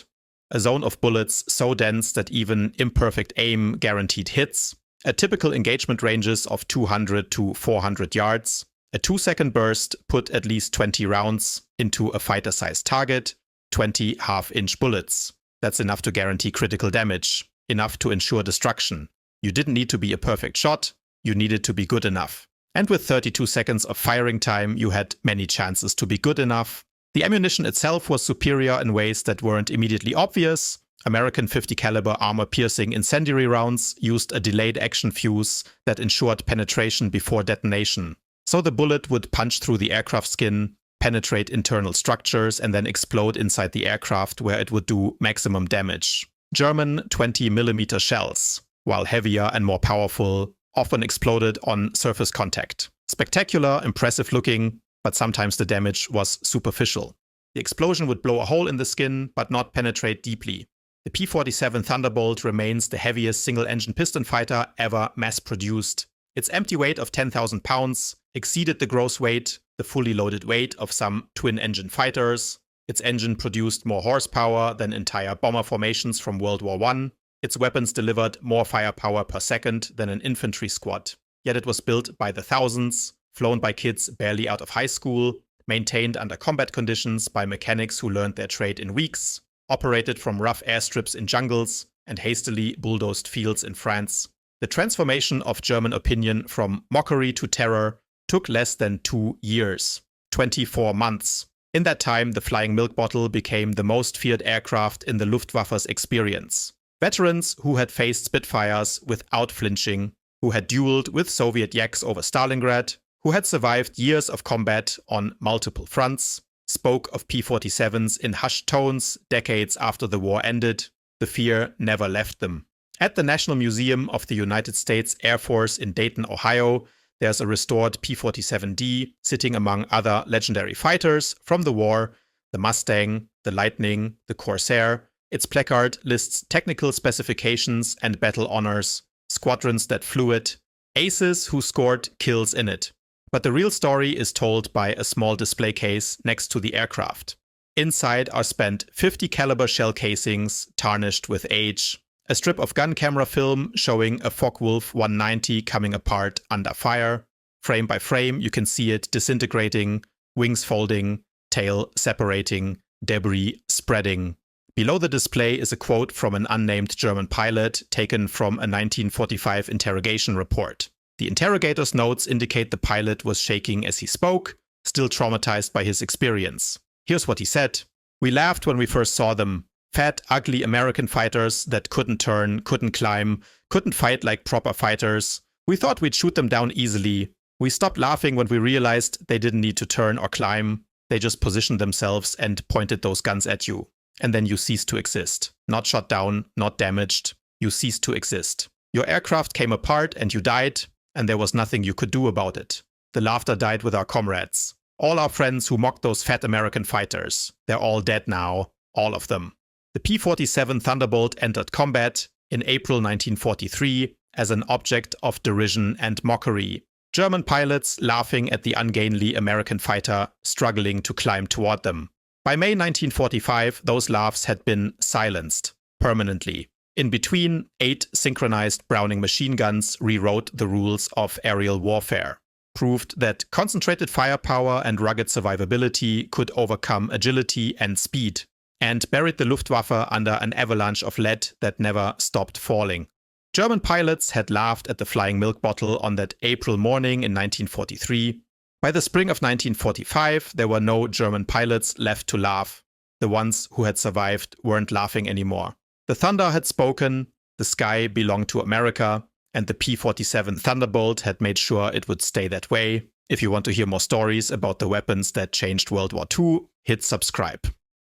a zone of bullets so dense that even imperfect aim guaranteed hits. At typical engagement ranges of 200 to 400 yards, a 2-second burst put at least 20 rounds into a fighter-sized target, 20 half-inch bullets. That's enough to guarantee critical damage, enough to ensure destruction. You didn't need to be a perfect shot, you needed to be good enough. And with 32 seconds of firing time, you had many chances to be good enough. The ammunition itself was superior in ways that weren't immediately obvious. American 50 caliber armor-piercing incendiary rounds used a delayed action fuse that ensured penetration before detonation. So the bullet would punch through the aircraft skin, penetrate internal structures, and then explode inside the aircraft where it would do maximum damage. German 20mm shells, while heavier and more powerful, often exploded on surface contact. Spectacular, impressive looking, but sometimes the damage was superficial. The explosion would blow a hole in the skin, but not penetrate deeply. The P-47 Thunderbolt remains the heaviest single-engine piston fighter ever mass-produced. Its empty weight of 10,000 pounds exceeded the gross weight, the fully loaded weight of some twin-engine fighters. Its engine produced more horsepower than entire bomber formations from World War I. Its weapons delivered more firepower per second than an infantry squad. Yet it was built by the thousands, flown by kids barely out of high school, maintained under combat conditions by mechanics who learned their trade in weeks, operated from rough airstrips in jungles, and hastily bulldozed fields in France. The transformation of German opinion from mockery to terror took less than 2 years, 24 months. In that time, the flying milk bottle became the most feared aircraft in the Luftwaffe's experience. Veterans who had faced Spitfires without flinching, who had dueled with Soviet yaks over Stalingrad, who had survived years of combat on multiple fronts, spoke of P-47s in hushed tones decades after the war ended. The fear never left them. At the National Museum of the United States Air Force in Dayton, Ohio, there's a restored P-47D sitting among other legendary fighters from the war: the Mustang, the Lightning, the Corsair. Its placard lists technical specifications and battle honors, squadrons that flew it, aces who scored kills in it. But the real story is told by a small display case next to the aircraft. Inside are spent .50 caliber shell casings tarnished with age, a strip of gun camera film showing a Focke-Wulf 190 coming apart under fire. Frame by frame you can see it disintegrating, wings folding, tail separating, debris spreading. Below the display is a quote from an unnamed German pilot taken from a 1945 interrogation report. The interrogator's notes indicate the pilot was shaking as he spoke, still traumatized by his experience. Here's what he said. "We laughed when we first saw them. Fat, ugly American fighters that couldn't turn, couldn't climb, couldn't fight like proper fighters. We thought we'd shoot them down easily. We stopped laughing when we realized they didn't need to turn or climb. They just positioned themselves and pointed those guns at you. And then you ceased to exist. Not shot down, not damaged. You ceased to exist. Your aircraft came apart and you died, and there was nothing you could do about it. The laughter died with our comrades. All our friends who mocked those fat American fighters. They're all dead now. All of them." The P-47 Thunderbolt entered combat in April 1943 as an object of derision and mockery. German pilots laughing at the ungainly American fighter struggling to climb toward them. By May 1945, those laughs had been silenced permanently. In between, 8 synchronized Browning machine guns rewrote the rules of aerial warfare, proved that concentrated firepower and rugged survivability could overcome agility and speed, and buried the Luftwaffe under an avalanche of lead that never stopped falling. German pilots had laughed at the flying milk bottle on that April morning in 1943. By the spring of 1945, there were no German pilots left to laugh. The ones who had survived weren't laughing anymore. The Thunder had spoken, the sky belonged to America, and the P-47 Thunderbolt had made sure it would stay that way. If you want to hear more stories about the weapons that changed World War II, hit subscribe.